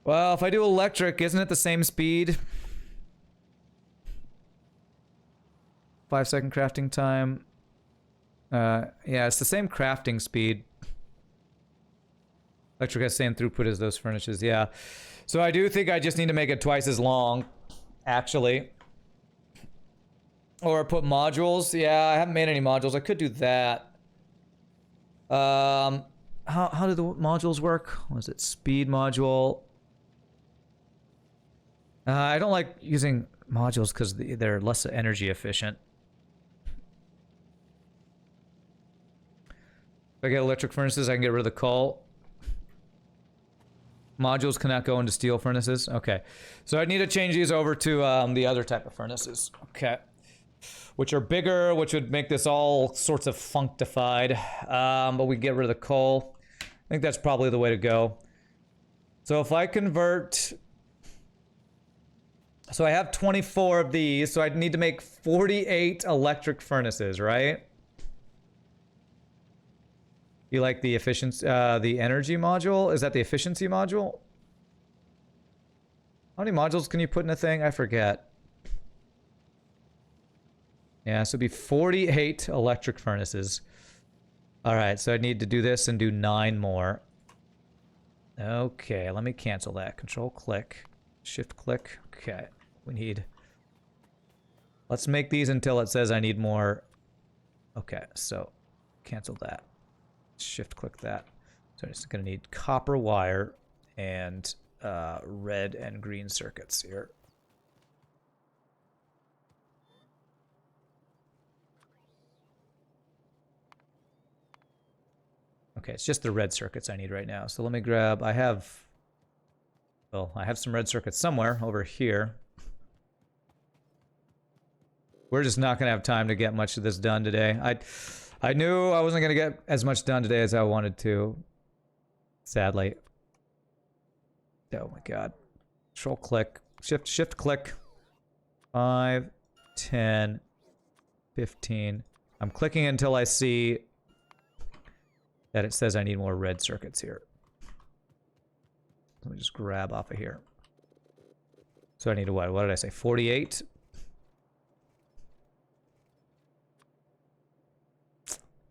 Well, if I do electric, isn't it the same speed? 5-second crafting time. Yeah, it's the same crafting speed. Electric has the same throughput as those furnaces, yeah. So I do think I just need to make it twice as long, actually. Or put modules. Yeah, I haven't made any modules. I could do that. How do the modules work? Was it speed module? I don't like using modules because they're less energy efficient. If I get electric furnaces, I can get rid of the coal. Modules cannot go into steel furnaces. Okay. So I need to change these over to the other type of furnaces. Okay. Which are bigger, which would make this all sorts of functified. But we get rid of the coal. I think that's probably the way to go. So if I convert... So I have 24 of these, so I need to make 48 electric furnaces, right? You like the efficiency, the energy module? Is that the efficiency module? How many modules can you put in a thing? I forget. Yeah, so it'd be 48 electric furnaces. Alright, so I need to do this and do 9 more. Okay, let me cancel that. Control click. Shift click. Okay, we need... Let's make these until it says I need more. Okay, so cancel that. Shift click that. So it's gonna need copper wire and red and green circuits here. Okay, it's just the red circuits I need right now. So let me grab, I have some red circuits somewhere over here. We're just not gonna have time to get much of this done today. I knew I wasn't gonna get as much done today as I wanted to. Sadly. Oh my god. Control click. Shift click. 5, 10, 15. I'm clicking until I see that it says I need more red circuits here. Let me just grab off of here. So I need what? What did I say? 48?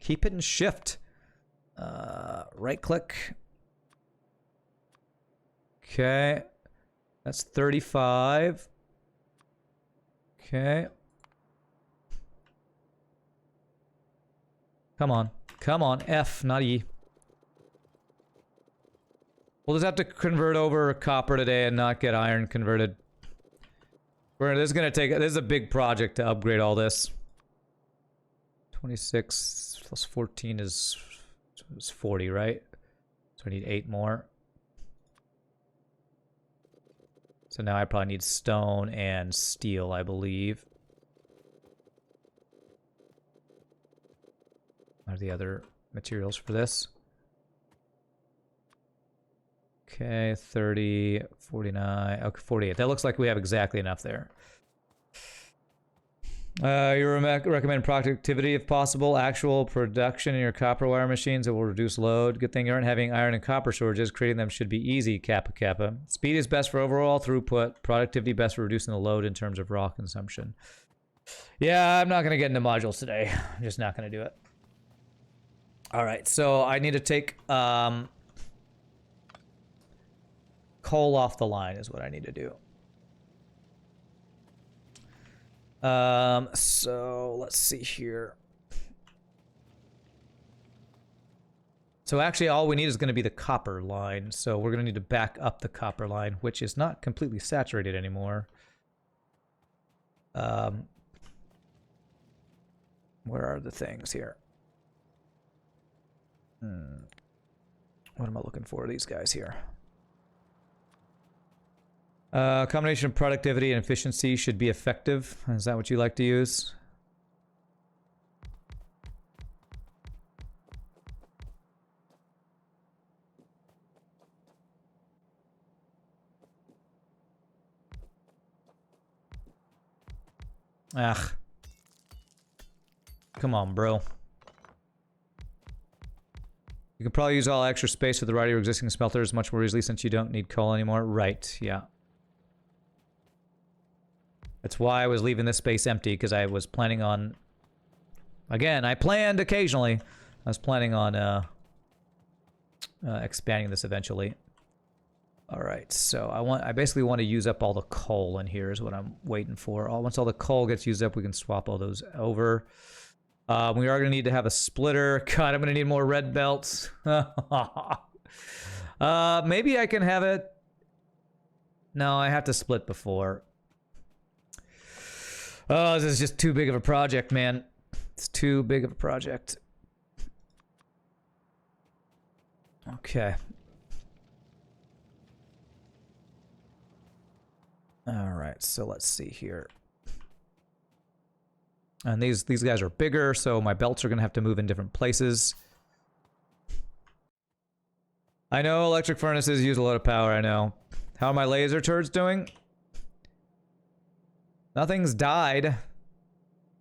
Keep it in shift. Right click. Okay. That's 35. Okay. Come on. Come on. F, not E. We'll just have to convert over copper today and not get iron converted. This is a big project to upgrade all this. 26 plus 14 is 40, right? So I need 8 more. So now I probably need stone and steel, I believe. What are the other materials for this? Okay, 30, 49, okay, 48. That looks like we have exactly enough there. You recommend productivity if possible. Actual production in your copper wire machines. It will reduce load. Good thing you aren't having iron and copper shortages. Creating them should be easy, Kappa Kappa. Speed is best for overall throughput. Productivity best for reducing the load in terms of raw consumption. Yeah, I'm not going to get into modules today. I'm just not going to do it. Alright, so I need to take coal off the line is what I need to do. So let's see here. So actually all we need is going to be the copper line. So we're going to need to back up the copper line, which is not completely saturated anymore. Where are the things here? What am I looking for? These guys here. Combination of productivity and efficiency should be effective. Is that what you like to use? Ugh. Come on, bro. You can probably use all extra space with the right of your existing smelters much more easily since you don't need coal anymore. Right, yeah. That's why I was leaving this space empty, because I was planning on... Again, I planned occasionally. I was planning on expanding this eventually. Alright, so I basically want to use up all the coal in here is what I'm waiting for. Once all the coal gets used up, we can swap all those over. We are going to need to have a splitter. God, I'm going to need more red belts. Maybe I can have it... No, I have to split before. Oh, this is just too big of a project, man. It's too big of a project. Okay. Alright, so let's see here. And these guys are bigger, so my belts are going to have to move in different places. I know electric furnaces use a lot of power, I know. How are my laser turrets doing? Nothing's died.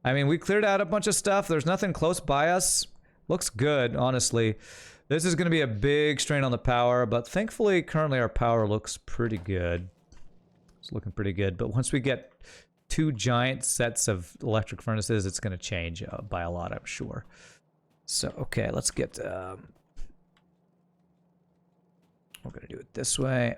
I mean, we cleared out a bunch of stuff. There's nothing close by us. Looks good, honestly. This is going to be a big strain on the power, but thankfully, currently our power looks pretty good. It's looking pretty good, but once we get 2 giant sets of electric furnaces, it's going to change by a lot, I'm sure. So, okay, let's get... we're going to do it this way.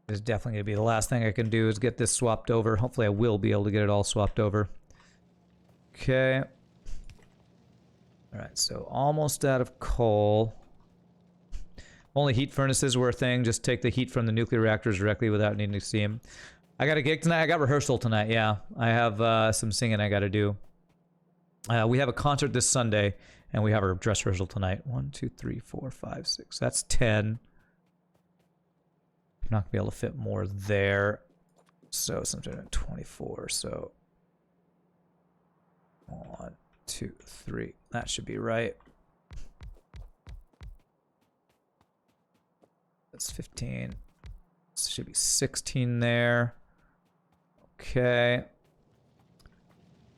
This is definitely going to be the last thing I can do is get this swapped over. Hopefully I will be able to get it all swapped over. Okay. Alright, so almost out of coal. Only heat furnaces were a thing. Just take the heat from the nuclear reactors directly without needing to see them. I got a gig tonight. I got rehearsal tonight, yeah. I have some singing I got to do. We have a concert this Sunday, and we have our dress rehearsal tonight. 1, 2, 3, 4, 5, 6. That's 10. I'm not gonna be able to fit more there. So something at 24, so 1, 2, 3. That should be right. That's 15. This should be 16 there. Okay.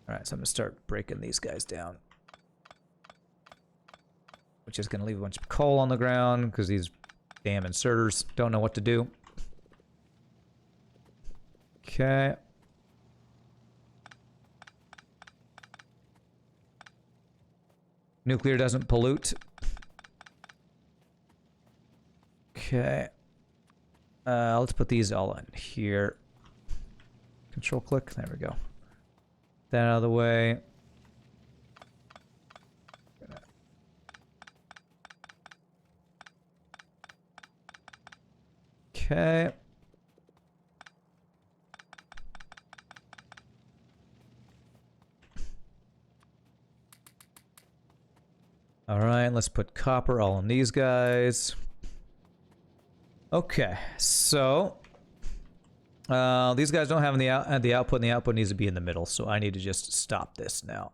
Alright, so I'm gonna start breaking these guys down. Which is gonna leave a bunch of coal on the ground, because these damn inserters don't know what to do. Okay. Nuclear doesn't pollute. Okay. Let's put these all in here. Control click. There we go. That out of the way. Okay. All right, let's put copper all in these guys. Okay, so these guys don't have the output, and the output needs to be in the middle, so I need to just stop this now.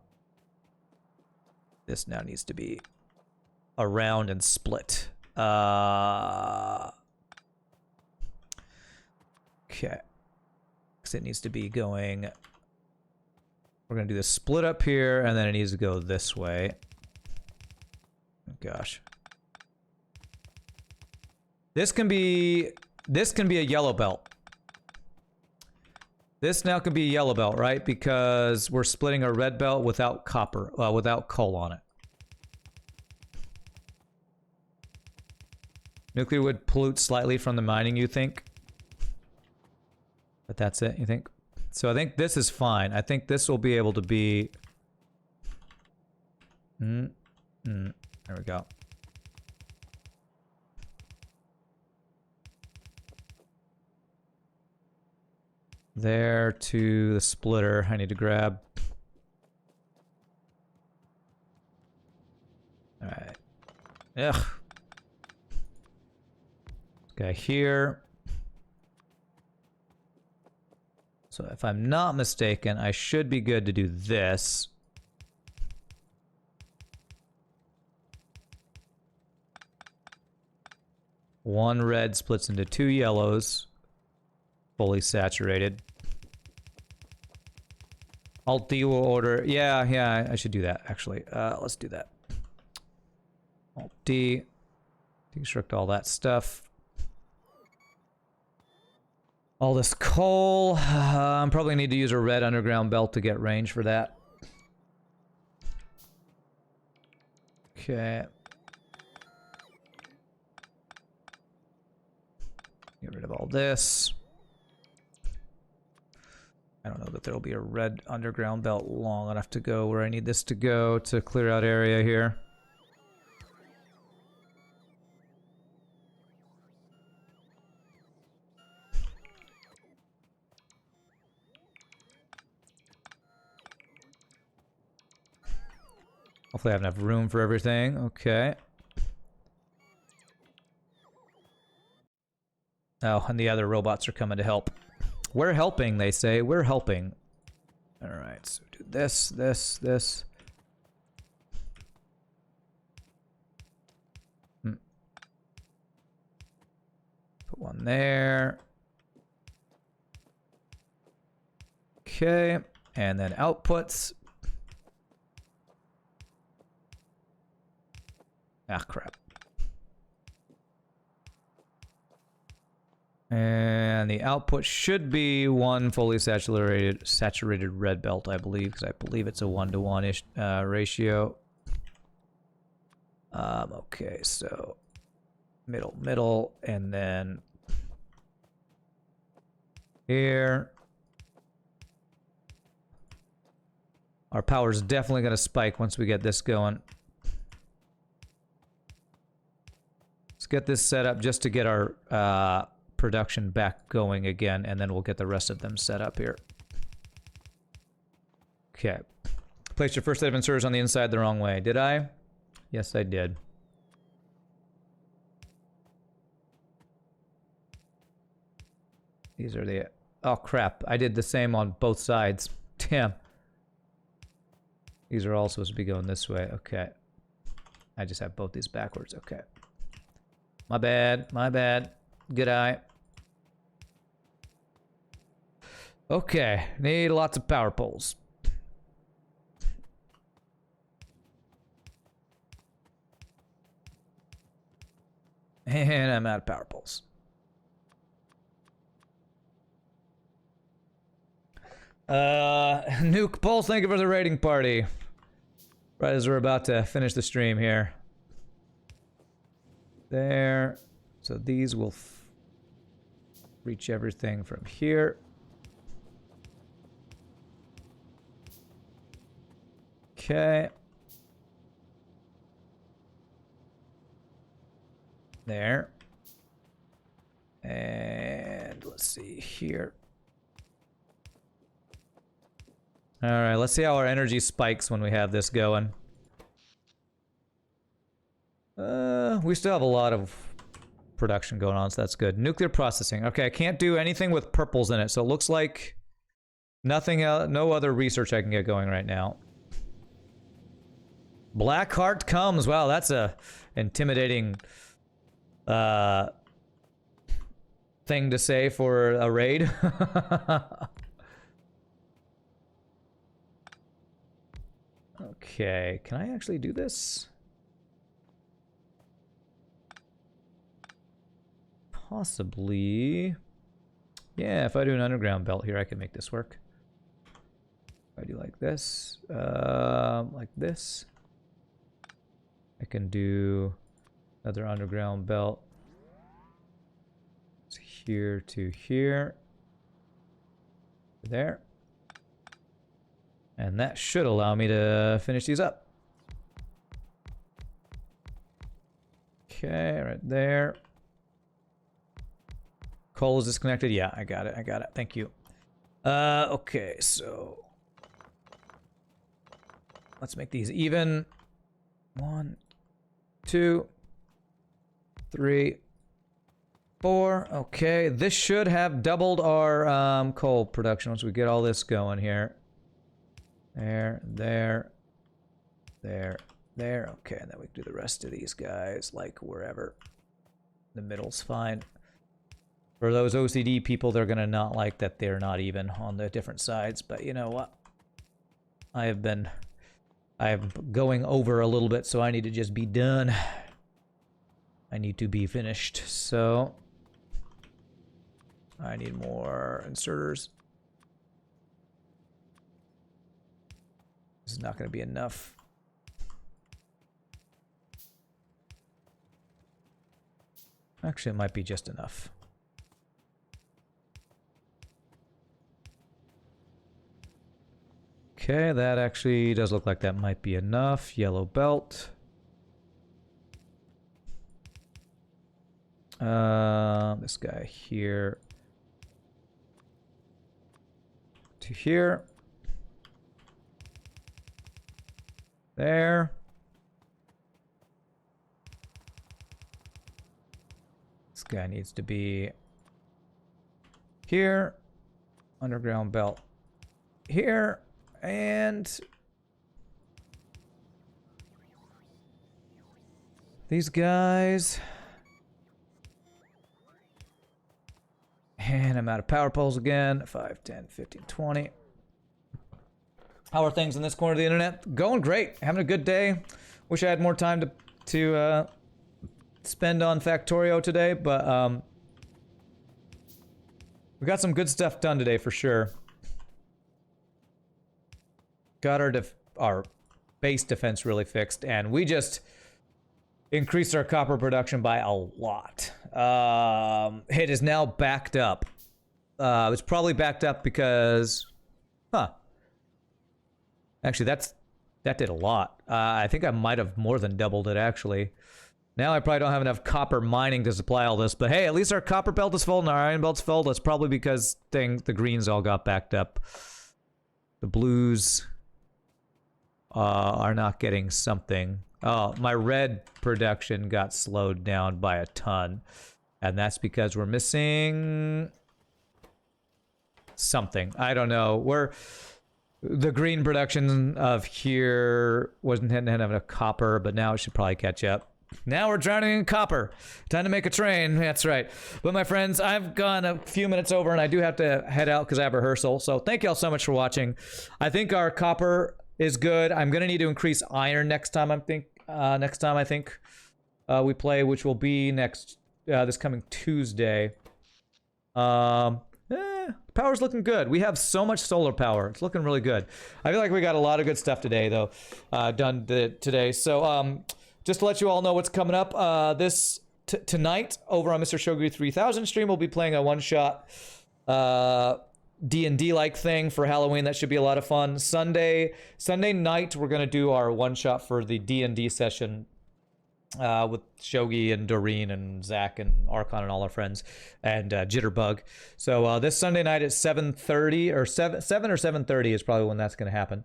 This now needs to be around and split. Okay. Because it needs to be going... We're going to do the split up here, and then it needs to go this way. Oh, gosh. This can be a yellow belt. This now can be a yellow belt, right? Because we're splitting a red belt without copper, without coal on it. Nuclear would pollute slightly from the mining, you think? But that's it, you think? So I think this is fine. I think this will be able to be... There we go. There to the splitter. I need to grab. Alright. Ugh. This guy here. So if I'm not mistaken, I should be good to do this. One red splits into 2 yellows. Fully saturated. Alt D will order. Yeah, I should do that, actually. Let's do that. Alt D. Deconstruct all that stuff. All this coal. Probably need to use a red underground belt to get range for that. Okay. Get rid of all this. I don't know that there'll be a red underground belt long enough to go where I need this to go to clear out area here. Hopefully I have enough room for everything. Okay. Oh, and the other robots are coming to help. We're helping, they say. We're helping. Alright, so do this, this. Put one there. Okay, and then outputs. Ah, crap. And the output should be one fully saturated red belt, I believe, because I believe it's a 1-to-1-ish ratio. Okay, so middle, and then here. Our power's definitely going to spike once we get this going. Let's get this set up just to get our production back going again, and then we'll get the rest of them set up here. Okay. Place your first set of inserters on the inside the wrong way. Did I? Yes, I did. These are the... Oh, crap. I did the same on both sides. Damn. These are all supposed to be going this way. Okay. I just have both these backwards. Okay. My bad. My bad. Good eye. Okay. Need lots of power poles. And I'm out of power poles. Nuke Pulse, thank you for the rating party. Right as we're about to finish the stream here. There. So these will reach everything from here. Okay. There. And let's see here. Alright, let's see how our energy spikes when we have this going. We still have a lot of production going on, so that's good. Nuclear processing. Okay, I can't do anything with purples in it, so it looks like nothing else, no other research I can get going right now. Blackheart comes. Wow, that's a intimidating thing to say for a raid. Okay, can I actually do this? Possibly. Yeah, if I do an underground belt here, I can make this work. If I do like this, I can do another underground belt. It's here to here. There. And that should allow me to finish these up. Okay, right there. Coal is disconnected. Yeah, I got it. I got it. Thank you. Okay, so let's make these even. 1, 2, 3, 4. Okay, this should have doubled our coal production once we get all this going here. There. Okay, and then we can do the rest of these guys, like wherever. The middle's fine. For those OCD people, they're gonna not like that they're not even on the different sides. But you know what? I'm going over a little bit, so I need to just be done. I need to be finished. So I need more inserters. This is not going to be enough. Actually, it might be just enough. Okay, that actually does look like that might be enough. Yellow belt. This guy here to here. There. This guy needs to be here. Underground belt here. And these guys. And I'm out of power poles again. 5, 10, 15, 20. How are things in this corner of the internet? Going great. Having a good day. Wish I had more time to spend on Factorio today, but we got some good stuff done today for sure. Got our base defense really fixed, and we just increased our copper production by a lot. It is now backed up. It's probably backed up because, actually, that did a lot. I think I might have more than doubled it, actually. Now I probably don't have enough copper mining to supply all this, but hey, at least our copper belt is full and our iron belt's full. That's probably because the greens all got backed up. The blues are not getting something. Oh, my red production got slowed down by a ton. And that's because we're missing something. I don't know. The green production of here wasn't having enough copper, but now it should probably catch up. Now we're drowning in copper. Time to make a train. That's right. But my friends, I've gone a few minutes over and I do have to head out because I have rehearsal. So thank you all so much for watching. I think our copper is good. I'm going to need to increase iron next time, I think we play, which will be this coming Tuesday. Power's looking good. We have so much solar power. It's looking really good. I feel like we got a lot of good stuff today, though, done today. So just to let you all know what's coming up, tonight over on Mr. Shogu 3000 stream, we'll be playing a one-shot D&D-like thing for Halloween. That should be a lot of fun. Sunday night, we're going to do our one-shot for the D&D session with Shogi and Doreen and Zach and Archon and all our friends and Jitterbug. So this Sunday night at 7:30 or 7 or 7:30 is probably when that's going to happen.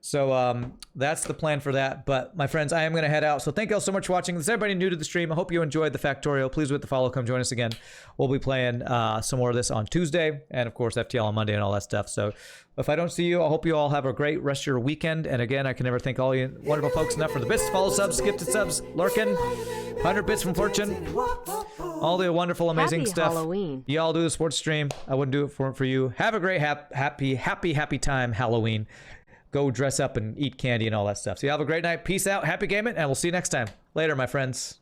So that's the plan for that. But my friends, I am going to head out. So thank you all so much for watching. This is everybody new to the stream. I hope you enjoyed the Factorio. Please with the follow. Come join us again. We'll be playing some more of this on Tuesday. And of course, FTL on Monday and all that stuff. So if I don't see you, I hope you all have a great rest of your weekend. And again, I can never thank all you wonderful folks enough for the bits, follow, subs, gifted subs, lurking, 100 bits from Fortune, all the wonderful, amazing Happy stuff. Halloween. Y'all do the sports stream. I wouldn't do it for you. Have a great, happy time Halloween. Go dress up and eat candy and all that stuff. So you have a great night. Peace out. Happy gaming, and we'll see you next time. Later, my friends.